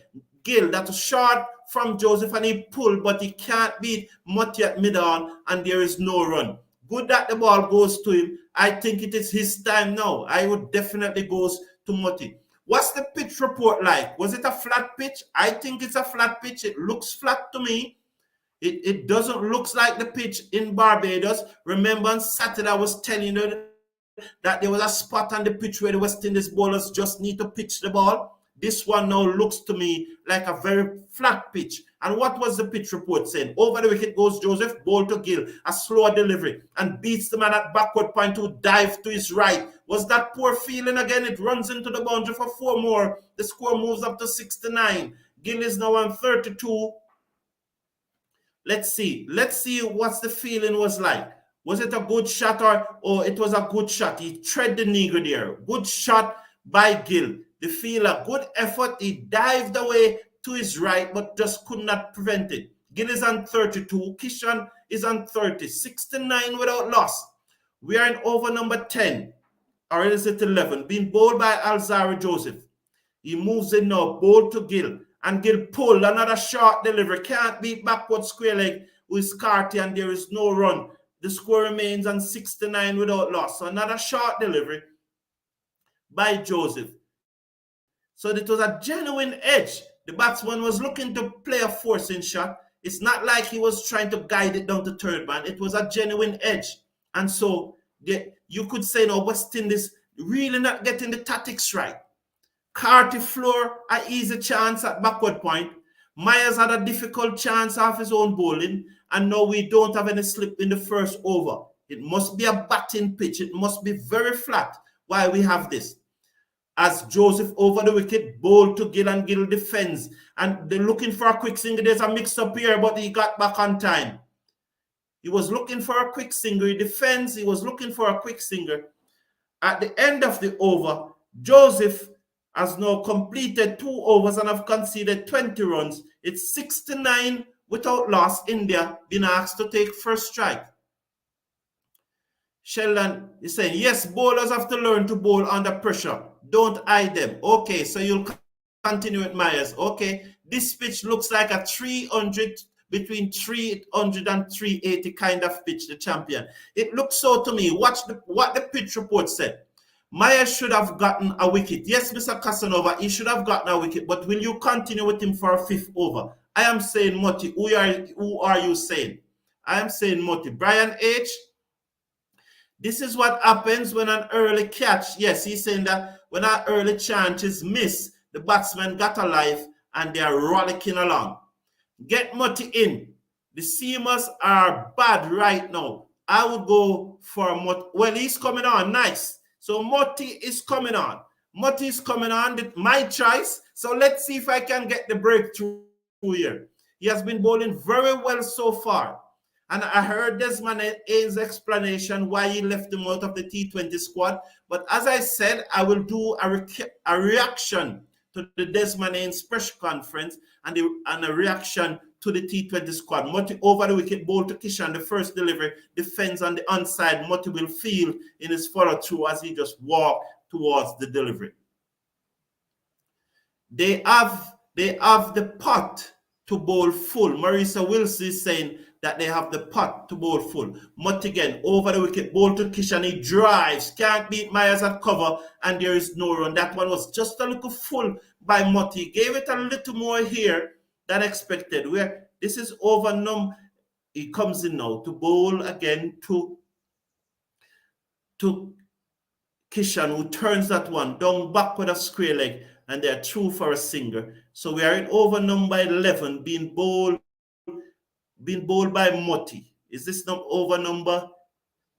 Gill, that was short from Joseph and he pulled, but he can't beat Mutty at mid-on and there is no run. Good that the ball goes to him. I think it is his time now. I would definitely go to Mutty. What's the pitch report like? Was it a flat pitch? I think it's a flat pitch. It looks flat to me. It doesn't look like the pitch in Barbados. Remember on Saturday I was telling you that there was a spot on the pitch where the West Indies bowlers just need to pitch the ball. This one now looks to me like a very flat pitch. And what was the pitch report saying? Over the wicket goes Joseph, ball to Gill, a slower delivery, and beats the man at backward point to dive to his right. Was that poor feeling again? It runs into the boundary for 4 more. The score moves up to 69. Gill is now on 32. Let's see what the feeling was like. Was it a good shot or it was a good shot? He tread the Negro there. Good shot by Gill. The fielder, good effort. He dived away to his right, but just could not prevent it. Gill is on 32. Kishan is on 30. 69 without loss. We are in over number 10. Or is it 11? Being bowled by Alzari Joseph. He moves in now. Bowled to Gill. And Gill pulled another short delivery. Can't beat backward square leg with Carty and there is no run. The score remains on 69 without loss. So another short delivery by Joseph. So it was a genuine edge. The batsman was looking to play a forcing shot. It's not like he was trying to guide it down to third man. It was a genuine edge. And so you could say, no, West Indies really not getting the tactics right. Carty floor, an easy chance at backward point. Myers had a difficult chance off his own bowling, and now we don't have any slip in the first over. It must be a batting pitch. It must be very flat while we have this. As Joseph over the wicket, bowled to Gill and Gill defends. And they're looking for a quick single. There's a mix-up here, but he got back on time. He was looking for a quick single. He defends. He was looking for a quick single. At the end of the over, Joseph has now completed 2 overs and have conceded 20 runs. It's 69 without loss. India been asked to take first strike. Sheldon is saying, yes, bowlers have to learn to bowl under pressure. Don't hide them. Okay, so you'll continue with Myers. Okay, this pitch looks like a 300, between 300 and 380 kind of pitch, the champion. It looks so to me. Watch what the pitch report said. Myers should have gotten a wicket. Yes, Mr. Casanova, he should have gotten a wicket, but will you continue with him for a 5th over? I am saying Mutty. Who are you saying? I am saying Mutty. Brian H., this is what happens when an early catch, yes, he's saying that when an early chance is missed, the batsman got a life and they are rollicking along. Get Mutty in. The seamers are bad right now. I would go for Mutty. Well, he's coming on. Nice. So Mutty is coming on. Mutty is coming on. My choice. So let's see if I can get the breakthrough here. He has been bowling very well so far. And I heard Desmond Haynes' explanation why he left him out of the T20 squad. But as I said, I will do a reaction to the Desmond Haynes press conference and a reaction to the T20 squad. Mutty over the wicket, ball to Kishan, the first delivery, defends on the onside. Mutty will feel in his follow-through as he just walks towards the delivery. They have the pot to bowl full. Marisa Wilson is saying that they have the pot to bowl full. Mutty again, over the wicket, ball to Kishan, he drives, can't beat Myers at cover, and there is no run. That one was just a little full by Mutty. Gave it a little more here than expected. Where this is over he comes in now to bowl again to Kishan, who turns that one down back with a square leg, and they're through for a single. So we are in over number 11, being bowled by Mutty. Is this over number?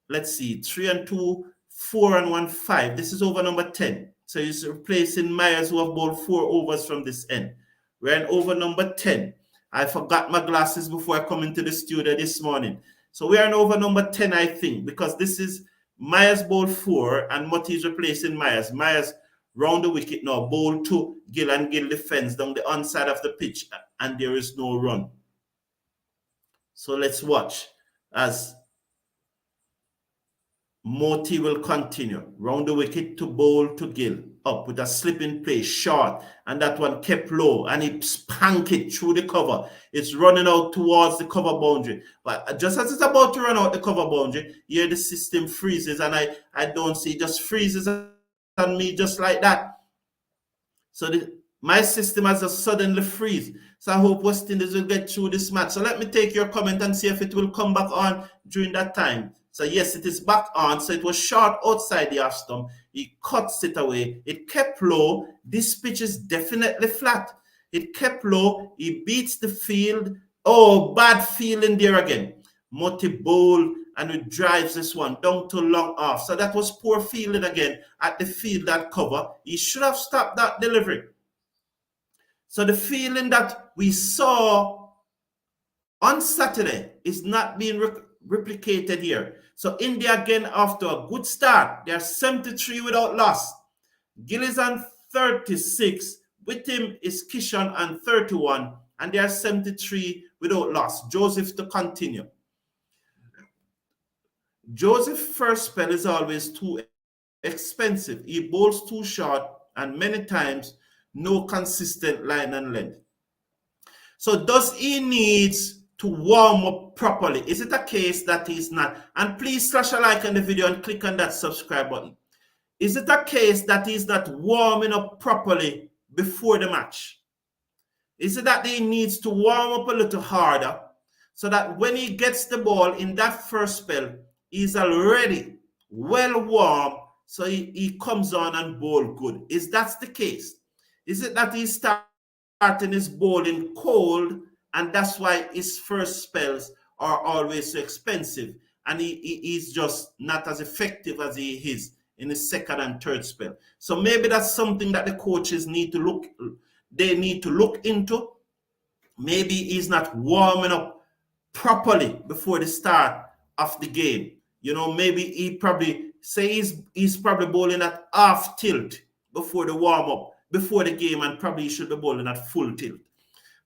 Let's see, 3 and 2, 4 and 1, 5. This is over number 10. So you're replacing Myers, who have bowled 4 overs from this end. We're in over number 10. I forgot my glasses before I come into the studio this morning. So we are in over number 10, I think, because this is Myers bowled 4 and Mutty is replacing Myers. Myers round the wicket now, bowl to Gill, and Gill defends down the onside of the pitch, and there is no run. So let's watch as Moti will continue. Round the wicket to bowl to Gill. Up with a slip in play, short, and that one kept low, and he spanked it through the cover. It's running out towards the cover boundary. But just as it's about to run out the cover boundary, here the system freezes, and I don't see, it just freezes on me just like that. So my system has just suddenly freeze. So I hope West Indies will get through this match. So let me take your comment and see if it will come back on during that time. So yes, it is back on. So it was short outside the off stump. He cuts it away. It kept low. This pitch is definitely flat. It kept low. He beats the field. Oh, bad fielding there again. Moti bowl, and it drives this one down to long off. So that was poor fielding again at the field that cover. He should have stopped that delivery. So the feeling that we saw on Saturday is not being replicated here. So India again, after a good start, they're 73 without loss. Gill is on 36. With him is Kishan on 31. And they are 73 without loss. Joseph to continue. Joseph's first spell is always too expensive. He bowls too short, and many times no consistent line and length. So does he need to warm up properly? Is it a case that he's not? And please slash a like on the video and click on that subscribe button. Is it a case that he's not warming up properly before the match? Is it that he needs to warm up a little harder so that when he gets the ball in that first spell, he's already well warm, so he comes on and bowl good? Is that the case? Is it that he's starting his bowling cold, and that's why his first spells are always so expensive, and he's just not as effective as he is in his second and third spell? So maybe that's something that the coaches need to look into. Maybe he's not warming up properly before the start of the game. You know, maybe he probably say he's probably bowling at half tilt before the warm-up, before the game, and probably he should be bowling at full tilt.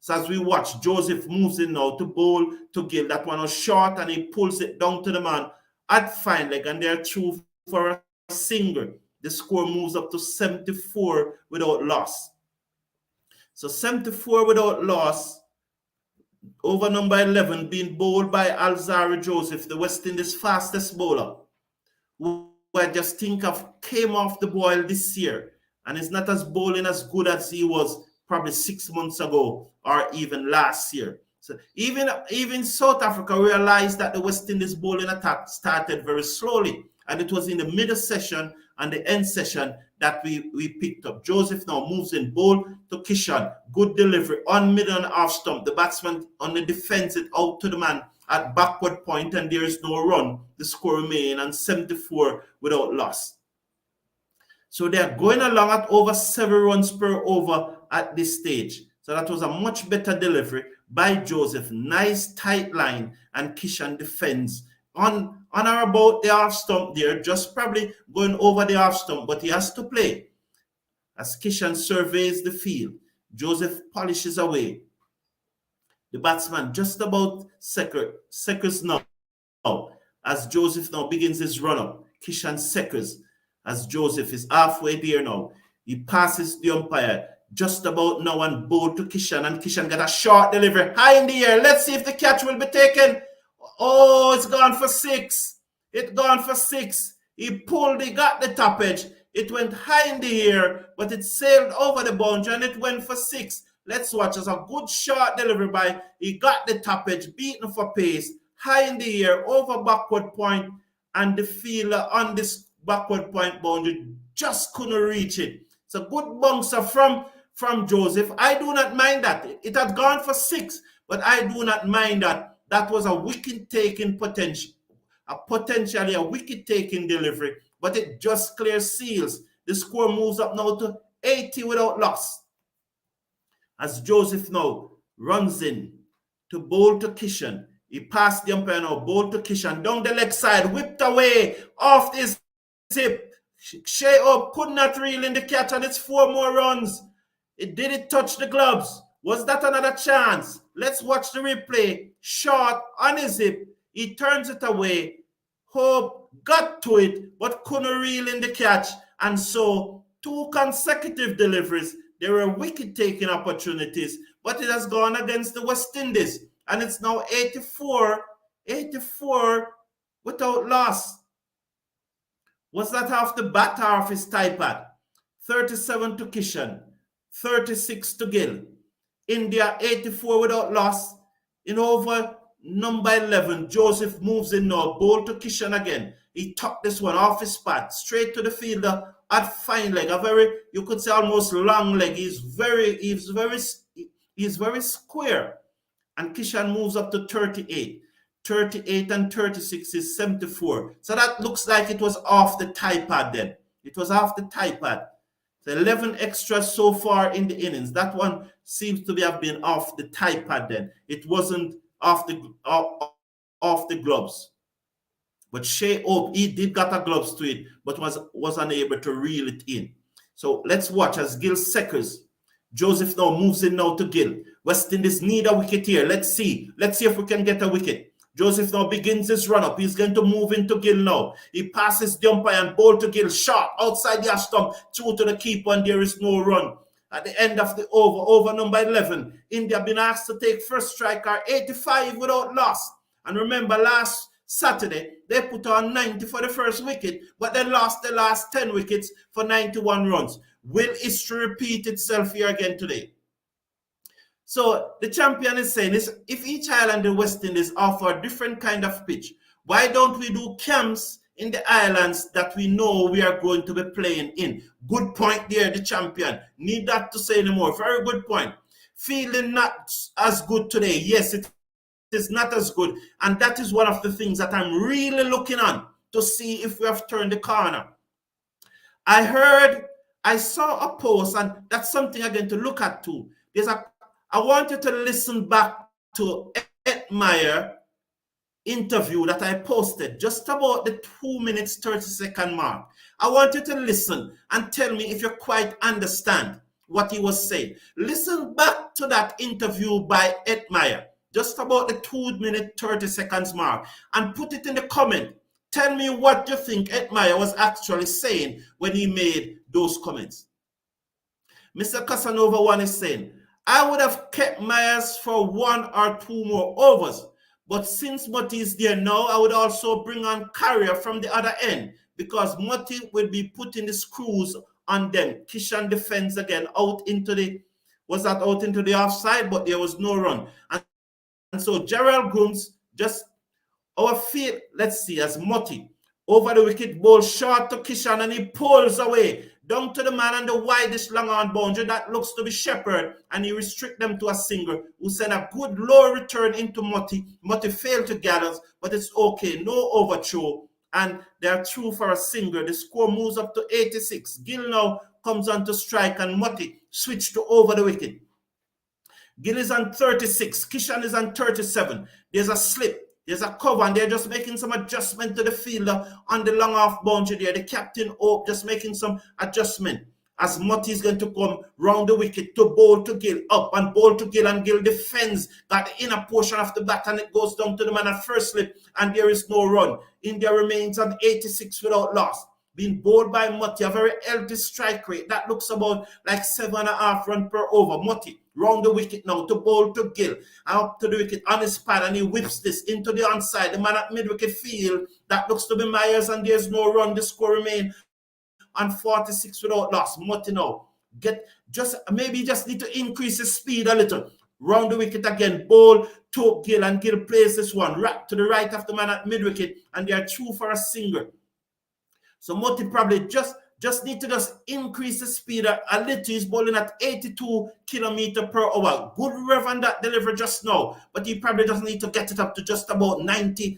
So as we watch, Joseph moves in now to bowl to Gill. That one was short, and he pulls it down to the man at fine leg, and they're through for a single. The score moves up to 74 without loss. So 74 without loss. Over number 11 being bowled by Alzari Joseph, the West Indies fastest bowler, who I just think of came off the boil this year and is not as bowling as good as he was probably 6 months ago or even last year. So even South Africa realized that the West Indies bowling attack started very slowly, and it was in the middle session and the end session that we picked up. Joseph now moves in, bowl to Kishan. Good delivery on middle and off stump. The batsman on the defense it out to the man at backward point, and there is no run. The score remains on 74 without loss. So they are going along at over 7 runs per over at this stage. So that was a much better delivery by Joseph. Nice tight line, and Kishan defends on or about the off stump there, just probably going over the off stump, but he has to play. As Kishan surveys the field, Joseph polishes away. The batsman just about seconds now, as Joseph now begins his run-up. Kishan seconds as Joseph is halfway there now. He passes the umpire just about now and bowled to Kishan, and Kishan got a short delivery high in the air. Let's see if the catch will be taken. Oh, it's gone for 6. It's gone for 6. He got the top edge. It went high in the air, but it sailed over the boundary and it went for 6. Let's watch. It's a good short delivery by. He got the top edge, beaten for pace, high in the air, over backward point, and the fielder on this backward point boundary just couldn't reach it. It's a good bouncer from Joseph. I do not mind that. It had gone for 6, but I do not mind that that was a wicket taking potential, potentially a wicket taking delivery, but it just clears seals. The score moves up now to 80 without loss. As Joseph now runs in to bowl to Kishan. He passed the umpire now, bowl to Kishan, down the leg side, whipped away, off his hip. Shea Up could not reel in the catch, and it's 4 more runs. Did it touch the gloves? Was that another chance? Let's watch the replay. Short on his hip. He turns it away. Hope got to it, but couldn't reel in the catch. And so 2 consecutive deliveries. There were wicket-taking opportunities, but it has gone against the West Indies. And it's now 84 without loss. Was that off the bat or off his tie pad? 37 to Kishan, 36 to Gill. India 84 without loss. In over number 11, Joseph moves in now, bowl to Kishan again. He tucked this one off his pad, straight to the fielder at fine leg, a very, you could say almost long leg. He's very square. And Kishan moves up to 38. 38 and 36 is 74. So that looks like it was off the tie pad then. It was off the tie pad. So 11 extras so far in the innings. That one seems to have been off the tie pad then. It wasn't off the gloves. But Shea Hope, he did got a gloves to it, but was unable to reel it in. So let's watch as Gill secors. Joseph now moves in now to Gill. West Indies need a wicket here. Let's see. Let's see if we can get a wicket. Joseph now begins his run-up. He's going to move into Gill now. He passes the umpire and bowl to Gill. Shot outside the ash stump, through to the keeper, and there is no run. At the end of the over number 11, India been asked to take first striker 85 without loss. And remember, last Saturday, they put on 90 for the first wicket, but they lost the last 10 wickets for 91 runs. Will history repeat itself here again today? So the champion is saying, if each island in West Indies offer a different kind of pitch, why don't we do camps in the islands that we know we are going to be playing in? Good point there, the champion. Need that to say anymore. Very good point. Feeling not as good today. Yes, it is not as good. And that is one of the things that I'm really looking on to see if we have turned the corner. I saw a post, and that's something again to look at too. I want you to listen back to Ed Meyer interview that I posted just about the 2 minutes 30-second mark. I want you to listen and tell me if you quite understand what he was saying. Listen back to that interview by Ed Meyer, just about the 2 minute 30 seconds mark, and put it in the comment. Tell me what you think Ed Meyer was actually saying when he made those comments. Mr. Casanova one is saying, I would have kept Myers for 1 or 2 more overs, but since Mutty is there now, I would also bring on Carrier from the other end, because Mutty will be putting the screws on them. Kishan defends again, out into the offside, but there was no run. And so Gerald Grooms just our feet, let's see, as Mutty over the wicket, ball short to Kishan, and he pulls away down to the man on the widest long on boundary that looks to be Shepherd, and he restrict them to a single, who sent a good low return into Mutty. Mutty failed to gather, but it's okay, no overthrow, and they're through for a single. The score moves up to 86. Gill now comes on to strike, and Mutty switched to over the wicket. Gill is on 36. Kishan is on 37. There's a slip. There's a cover, and they're just making some adjustment to the fielder on the long off boundary there. The captain Hope just making some adjustment as Mutty is going to come round the wicket to bowl to Gill, up and bowl to Gill, and Gill defends that inner portion of the bat, and it goes down to the man at first slip, and there is no run. India remains on 86 without loss. Being bowled by Mutty, a very healthy strike rate. That looks about like 7.5 runs per over. Mutty round the wicket now to bowl to Gill, and up to the wicket on his pad, and he whips this into the onside. The man at mid-wicket field, that looks to be Myers, and there's no run. The score remains on 46 without loss. Mutty now maybe just need to increase his speed a little. Round the wicket again, bowl to Gill, and Gill plays this one right to the right of the man at mid-wicket, and they are through for a single. So Mutty probably just Just need to just increase the speed a little. He's bowling at 82 kilometers per hour. Good rev on that delivery just now, but he probably just need to get it up to just about 90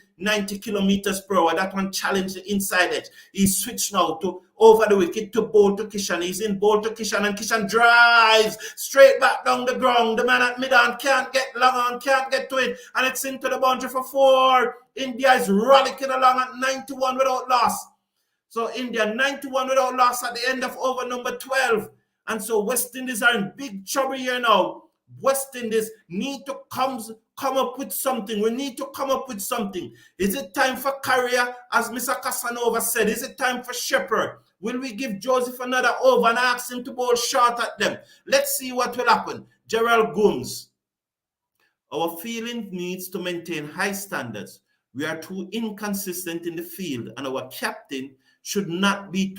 kilometers per hour. That one challenged the inside edge. He's switched now to over the wicket to bowl to Kishan. He's in bowl to Kishan, and Kishan drives straight back down the ground. The man at mid-on can't get long on, can't get to it, and it's into the boundary for 4. India is rollicking along at 91 without loss. So India 91 without loss at the end of over number 12. And so West Indies are in big trouble here now. West Indies need to come up with something. We need to come up with something. Is it time for Carrier, as Mr. Casanova said? Is it time for Shepherd? Will we give Joseph another over and ask him to bowl short at them? Let's see what will happen. Gerald Gooms. Our fielding needs to maintain high standards. We are too inconsistent in the field, and our captain should not be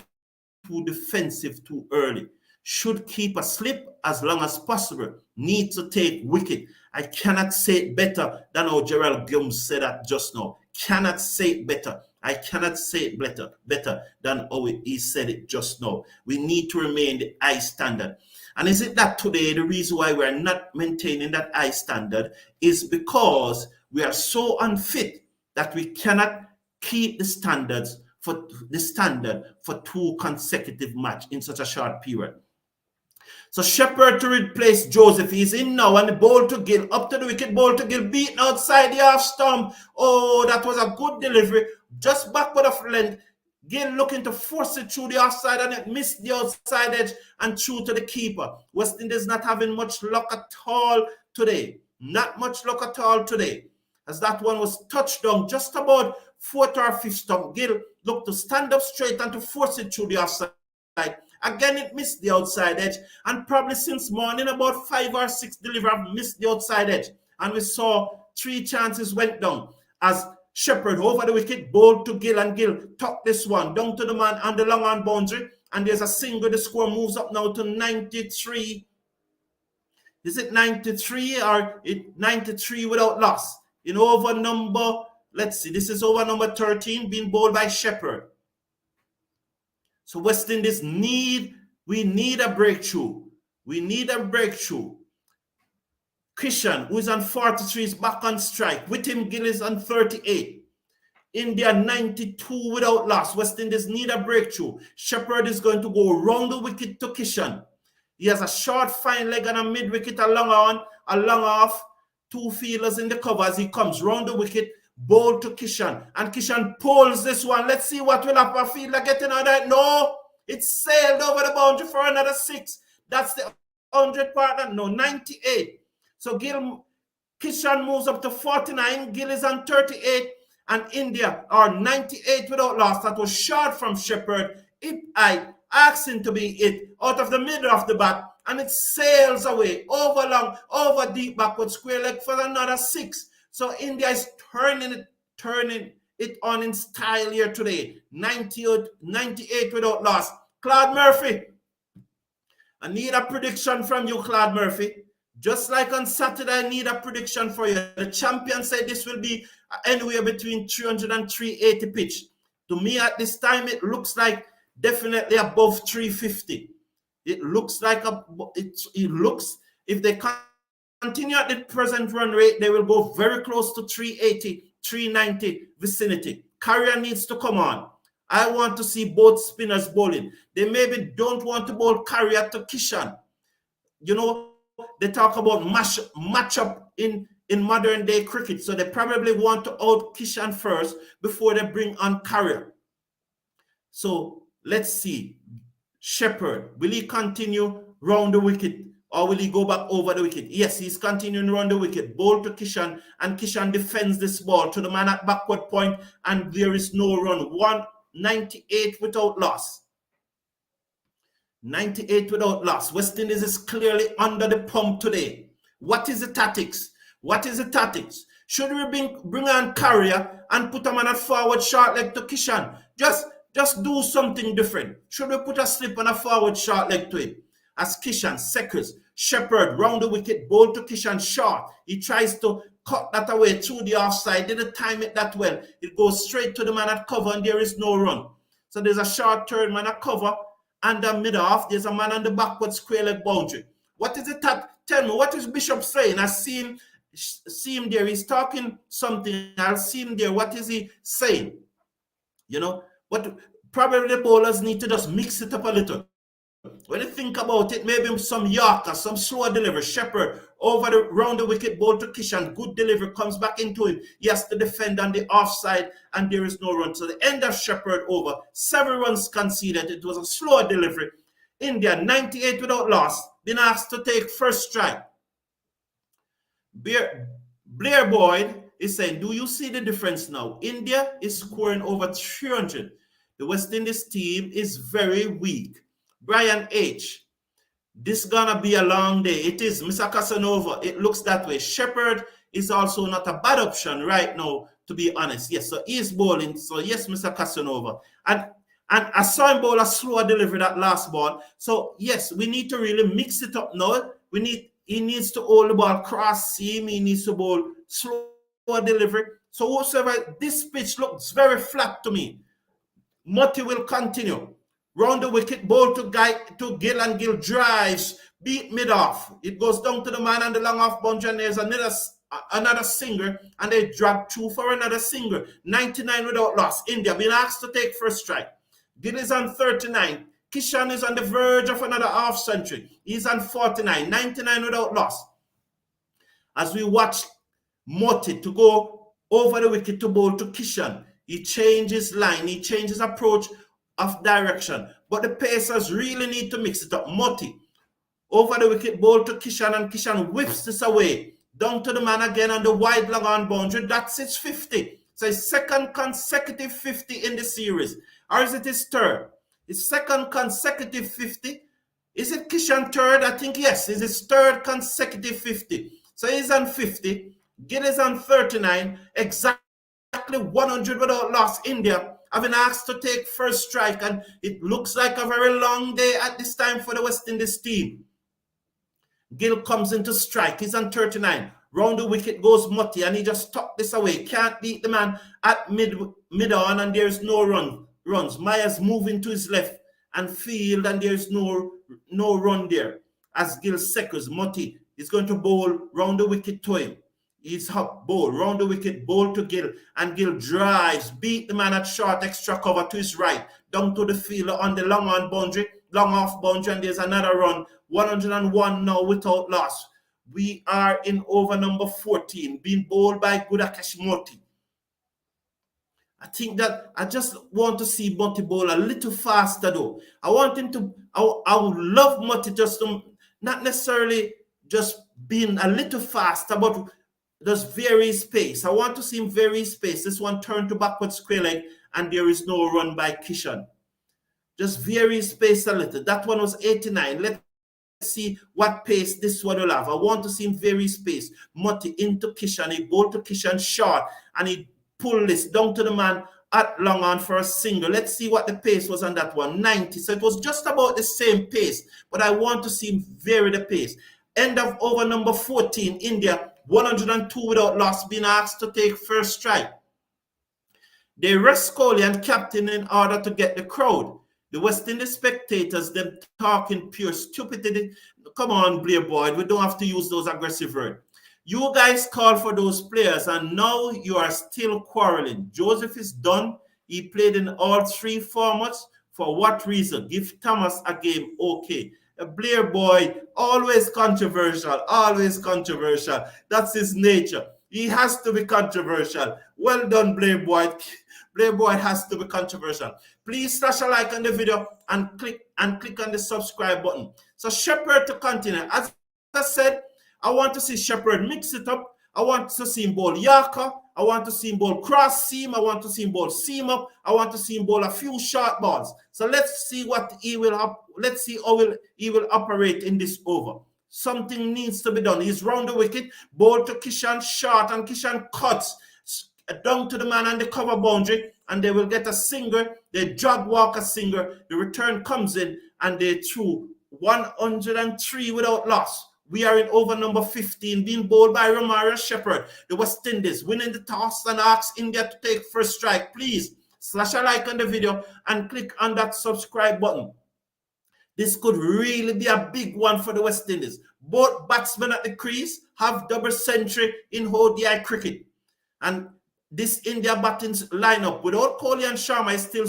too defensive too early. Should keep a slip as long as possible. Need to take wicket. I cannot say it better than how Gerald Gooms said that just now. Cannot say it better. I cannot say it better than how he said it just now. We need to remain the high standard. And is it that today the reason why we are not maintaining that high standard is because we are so unfit that we cannot keep the standard for 2 consecutive matches in such a short period. So Shepherd to replace Joseph. He's in now, and the ball to Gill. Up to the wicket, ball to Gill. Beaten outside the half stump. Oh, that was a good delivery. Just backward of length. Gill looking to force it through the offside, and it missed the outside edge and through to the keeper. West Indies not having much luck at all today. Not much luck at all today. As that one was touched down just about 4th or 5th stump. Gill looked to stand up straight and to force it through the offside. Again, it missed the outside edge, and probably since morning about 5 or 6 delivery have missed the outside edge. And we saw 3 chances went down as Shepherd over the wicket, bowled to Gill, and Gill tucked this one down to the man on the long on boundary, and there's a single. The score moves up now to 93. Is it 93 or 93 without loss? In over number, let's see, this is over number 13 being bowled by Shepherd. So West Indies we need a breakthrough. We need a breakthrough. Kishan, who is on 43, is back on strike. With him, Gill is on 38. India 92 without loss. West Indies need a breakthrough. Shepherd is going to go round the wicket to Kishan. He has a short fine leg and a mid wicket, a long on, a long off. 2 fielders in the cover as he comes round the wicket. Ball to Kishan, and Kishan pulls this one. Let's see what will happen. Fielder getting on that. No, it sailed over the boundary for another 6. That's the 100 partner. No, 98. So Kishan moves up to 49. Gill is on 38, and India are 98 without loss. That was short from Shepherd. I asked him to be it out of the middle of the bat, and it sails away over long, over deep backward square leg for another 6. So India is turning it on in style here today. 98 without loss. Claude Murphy, I need a prediction from you, Claude Murphy. Just like on Saturday, I need a prediction for you. The champion said this will be anywhere between 300 and 380 pitch. To me, at this time, it looks like definitely above 350. It looks like it looks, if they continue at the present run rate, they will go very close to 380, 390 vicinity. Carrier needs to come on. I want to see both spinners bowling. They maybe don't want to bowl Carrier to Kishan. You know, they talk about matchup in modern day cricket. So they probably want to out Kishan first before they bring on Carrier. So let's see. Shepherd, will he continue round the wicket? Or will he go back over the wicket? Yes, he's continuing around the wicket. Ball to Kishan, and Kishan defends this ball to the man at backward point, and there is no run. 198 without loss. 98 without loss. West Indies is clearly under the pump today. What is the tactics? What is the tactics? Should we bring on Carrier and put a man at forward short leg to Kishan? Just do something different. Should we put a slip on a forward short leg to it? As Kishan seconds, Shepherd round the wicket, ball to Kishan short. He tries to cut that away through the offside. Didn't time it that well. It goes straight to the man at cover, and there is no run. So there's a short turn man at cover. under mid-off. There's a man on the backward square leg boundary. What is it that? Tell me, what is Bishop saying? I see him there. He's talking something. I'll see him there. What is he saying? You know, but probably the bowlers need to just mix it up a little. When you think about it, maybe some Yorker, some slower delivery, Shepherd over the round the wicket, ball to Kishan, good delivery, comes back into him. He has to defend on the offside, and there is no run. So the end of Shepherd over, 7 runs conceded. It was a slower delivery. India, 98 without loss, been asked to take first strike. Blair Boyd is saying, do you see the difference now? India is scoring over 300. The West Indies team is very weak. Brian H. This gonna be a long day. It is, Mr. Casanova. It looks that way. Shepherd is also not a bad option right now, to be honest. Yes, so he is bowling. So yes, Mr. Casanova. And I saw him bowl a slower delivery that last ball. So yes, we need to really mix it up now. He needs to hold the ball cross seam. He needs to bowl slower delivery. So whatsoever, this pitch looks very flat to me. Murty will continue. Round the wicket, ball to Gill, and Gill drives, beat mid-off. It goes down to the man on the long off boundary, and there's another singer, and they drag through for another singer. 99 without loss. India been asked to take first strike. Gill is on 39. Kishan is on the verge of another half century. He's on 49. 99 without loss. As we watch Murty to go over the wicket to bowl to Kishan, he changes line, he changes approach of direction. But the Pacers really need to mix it up. Murty over the wicket, ball to Kishan, and Kishan whips this away. Down to the man again on the wide long on boundary. That's his 50. So his second consecutive 50 in the series. Or is it his third? His second consecutive 50. Is it Kishan third? I think yes. It's his third consecutive 50. So he's on 50. Gill is on 39. Exactly 100 without loss. India have been asked to take first strike, and it looks like a very long day at this time for the West Indies team. Gill comes into strike. He's on 39. Round the wicket goes Murty, and he just tucked this away. Can't beat the man at mid-on, and there's no runs. Myers moving to his left and field, and there's no run there. As Gill seconds, Murty is going to bowl round the wicket to him. He's up, bowl, round the wicket, bowl to Gill, and Gill drives, beat the man at short extra cover to his right, down to the fielder on the long on boundary, long off boundary, and there's another run. 101 now without loss. We are in over number 14, being bowled by Gudakesh Murty. I think that I just want to see Murty bowl a little faster though. I want him to, I would love Murty just to, not necessarily just being a little faster, but just vary his pace. I want to see him vary his pace. This one turned to backward square leg, and there is no run by Kishan. Just vary his pace a little. That one was 89. Let's see what pace this one will have. I want to see him vary his pace. Murty into Kishan. He bowled to Kishan short, and he pulled this down to the man at long on for a single. Let's see what the pace was on that one. 90. So it was just about the same pace, but I want to see him vary the pace. End of over number 14, India, 102 without loss, being asked to take first strike. They rest Kohli and captain in order to get the crowd. The West Indies spectators, them talking pure stupidity. Come on, Blair Boyd, we don't have to use those aggressive words. You guys call for those players, and now you are still quarreling. Joseph is done. He played in all 3 formats. For what reason? Give Thomas a game, okay. Blair Boyd, always controversial, always controversial. That's his nature. He has to be controversial. Well done, Blair Boyd. Blair Boyd has to be controversial. Please slash a like on the video and click on the subscribe button. So Shepherd to continue. As I said, I want to see Shepherd mix it up. I want to see him bowl Yorker. I want to see him bowl cross seam. I want to see him bowl seam up. I want to see him bowl a few short balls. So let's see what he will have. Let's see how he will operate in this over. Something needs to be done. He's round the wicket, bowl to Kishan short, and Kishan cuts down to the man on the cover boundary, and they will get a singer. They drag walk a singer. The return comes in, and they threw 103 without loss. We are in over number 15, being bowled by Romario Shepherd. The West Indies winning the toss and ask India to take first strike. Please slash a like on the video and click on that subscribe button. This could really be a big one for the West Indies. Both batsmen at the crease have double century in ODI cricket. And this India batting lineup without Kohli and Sharma is still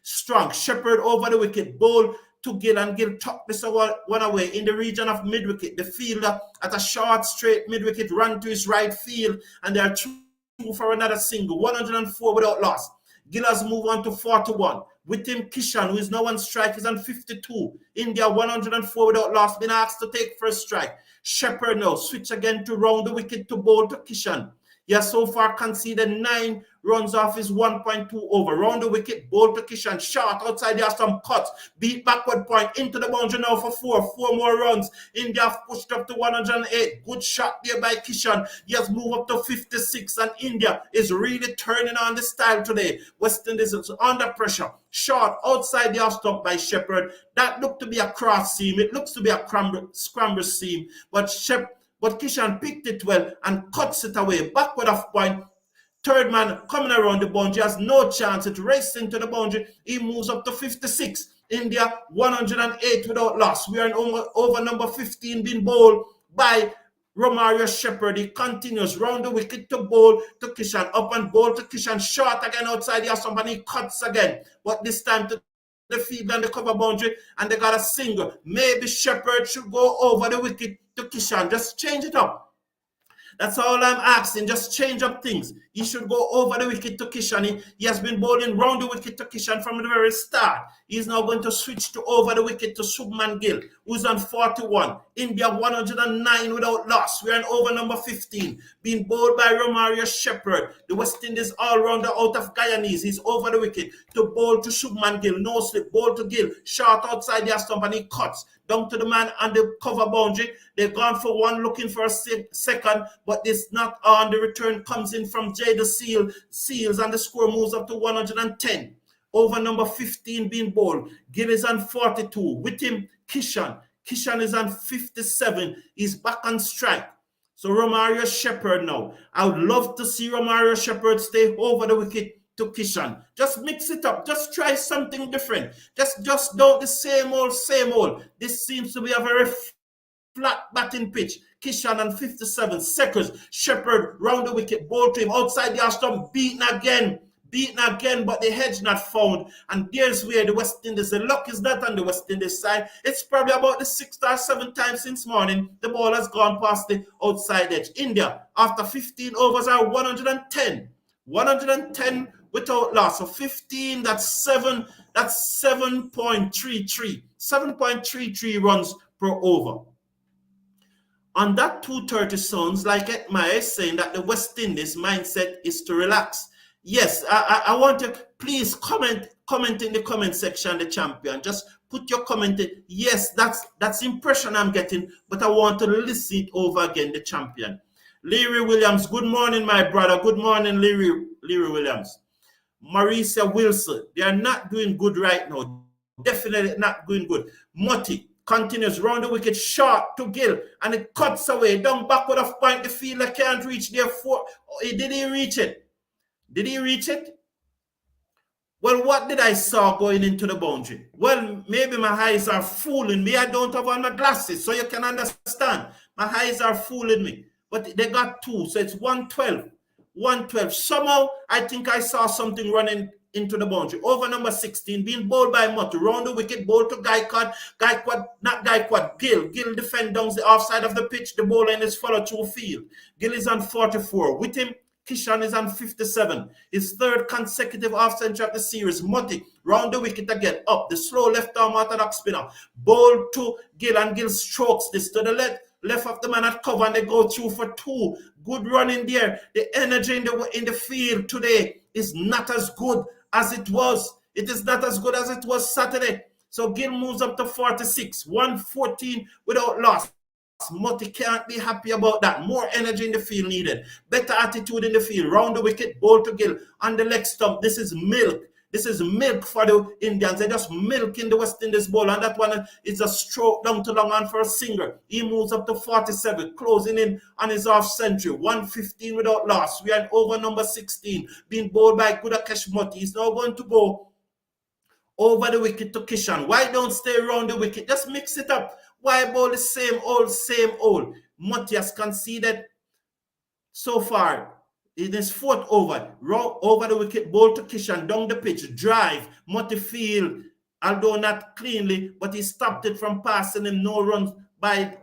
strong. Shepherd over the wicket, bowl to Gill, and Gill tucked this one away in the region of mid-wicket. The fielder at a short straight mid-wicket ran to his right field, and they are through for another single. 104 without loss. Gill has moved on to 41. With him, Kishan, who is now on strike, is on 52. India 104 without loss, been asked to take first strike. Shepherd now switch again to round the wicket to bowl to Kishan. He has so far conceded 9 runs off his 1.2 over. Round the wicket, bowl to Kishan. Shot outside, there are some cuts. Beat backward point into the boundary now for 4. 4 more runs. India have pushed up to 108. Good shot there by Kishan. He has moved up to 56, and India is really turning on the style today. West Indies is under pressure. Shot outside the off stump by Shepherd. That looked to be a cross seam. It looks to be a scramble seam. But Kishan picked it well and cuts it away. Backward off point. Third man coming around the boundary has no chance. It races into the boundary. He moves up to 56. India 108 without loss. We are in over number 15 being bowled by Romario Shepherd. He continues round the wicket to bowl to Kishan. Up and bowl to Kishan. Short again outside here. Somebody cuts again. But this time to the field and the cover boundary, and they got a single. Maybe Shepherd should go over the wicket to Kishan. Just change it up. That's all I'm asking. Just change up things. He should go over the wicket to Kishan. He has been bowling round the wicket to Kishan from the very start. He's now going to switch to over the wicket to Shubman Gill, who's on 41. India 109 without loss. We're in over number 15. Being bowled by Romario Shepherd. The West Indies all-rounder out of Guyanese. He's over the wicket to bowl to Shubman Gill. No slip. Bowl to Gill. Short outside the stump, and he cuts. Down to the man on the cover boundary. They've gone for one, looking for a second, but this not on. The return comes in from Jada Seals, and the score moves up to 110. Over number 15 being bowled. Gill is on 42. With him, Kishan. Kishan is on 57. He's back on strike. So Romario Shepherd now. I would love to see Romario Shepherd stay over the wicket to Kishan. Just mix it up. Just try something different. Just don't the same old. This seems to be a very flat batting pitch. Kishan on 57 seconds. Shepherd round the wicket, bowl to him outside the stump, beaten again, but the hedge not found. And there's where the West Indies, the luck is not on the West Indies side. It's probably about the 6th or 7th time since morning the ball has gone past the outside edge. India, after 15 overs, are 110. 110 without loss. So 15, that's 7. That's 7.33. 7.33 runs per over. On that 2:30 sounds like Edmire is saying that the West Indies mindset is to relax. Yes, I want to please comment in the comment section, the champion. Just put your comment in. Yes, that's the impression I'm getting, but I want to listen it over again, the champion. Leary Williams, good morning, my brother. Good morning, Leary Williams. Marisa Wilson, they are not doing good right now. Definitely not doing good. Motti continues round the wicket, short to Gill, and it cuts away. Down backward of point, the fielder can't reach there. Did he reach it? Did he reach it? Well, what did I saw going into the boundary? Well, maybe my eyes are fooling me. I don't have on my glasses, so you can understand. My eyes are fooling me. But they got 2, so it's 112. 112. Somehow, I think I saw something running into the boundary. Over number 16, being bowled by Mottu. Round the wicket, bowl to Gill. Gill defend down the offside of the pitch. The bowler in his follow through field. Gill is on 44. With him, Kishan is on 57. His 3rd consecutive off-century of the series. Motti round the wicket again. Up. The slow left-arm orthodox spinner. Bowl to Gill, and Gill strokes this to the left of the man at cover, and they go through for 2. Good running there. The energy in the field today is not as good as it was. It is not as good as it was Saturday. So Gill moves up to 46. 114 without loss. Motti can't be happy about that. More energy in the field needed. Better attitude in the field. Round the wicket, bowl to Gill. On the leg stump, this is milk. This is milk for the Indians. They're just milking the West Indies ball. And that one is a stroke down to long on for a single. He moves up to 47, closing in on his half century. 115 without loss. We are over number 16, being bowled by Gudakesh Motti. He's now going to go over the wicket to Kishan. Why don't stay around the wicket? Just mix it up. Why bowl the same old, same old? Monty has conceded so far in his fourth over. Over the wicket, bowl to Kishan, down the pitch, drive. Monty field, although not cleanly, but he stopped it from passing him. No run by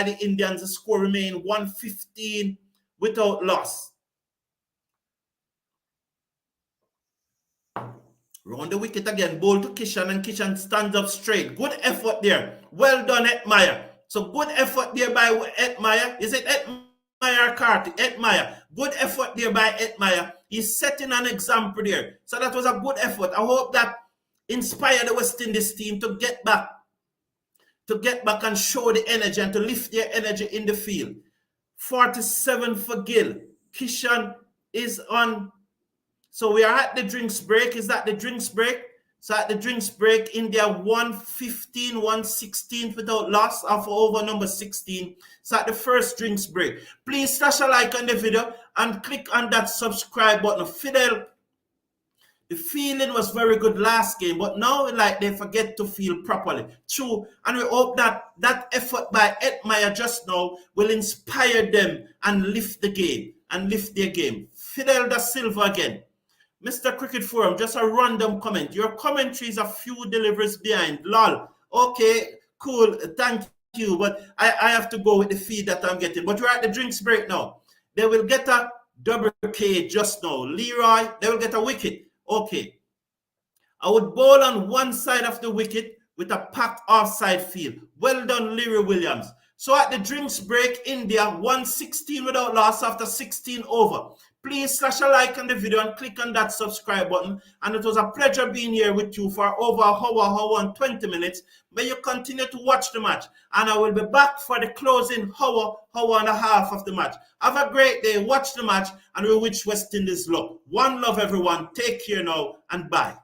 the Indians. The score remained 115 without loss. Round the wicket again, bowl to Kishan, and Kishan stands up straight. Good effort there. Well done, Etmire. So good effort there by Etmire. Is it Etmire Carty? Etmire. Good effort there by Etmire. He's setting an example there. So that was a good effort. I hope that inspired the West Indies team to get back and show the energy and to lift their energy in the field. 47 for Gill. Kishan is on. So we are at the drinks break. Is that the drinks break? So at the drinks break, India 115, 116 without loss of over number 16. So at the first drinks break. Please slash a like on the video and click on that subscribe button. Fidel, the feeling was very good last game, but now like they forget to feel properly. True, and we hope that that effort by Etmire just now will inspire them and lift the game and lift their game. Fidel da Silva again. Mr. Cricket Forum, just a random comment. Your commentary is a few deliveries behind. Lol. Okay, cool. Thank you. But I have to go with the feed that I'm getting. But we're at the drinks break now. They will get a double K just now. Leroy, they will get a wicket. Okay. I would bowl on one side of the wicket with a packed offside field. Well done, Leroy Williams. So at the drinks break, India 116 without loss after 16 over. Please slash a like on the video and click on that subscribe button. And it was a pleasure being here with you for over an hour and 20 minutes. May you continue to watch the match. And I will be back for the closing hour and a half of the match. Have a great day. Watch the match and we wish West Indies luck. One love, everyone. Take care now and bye.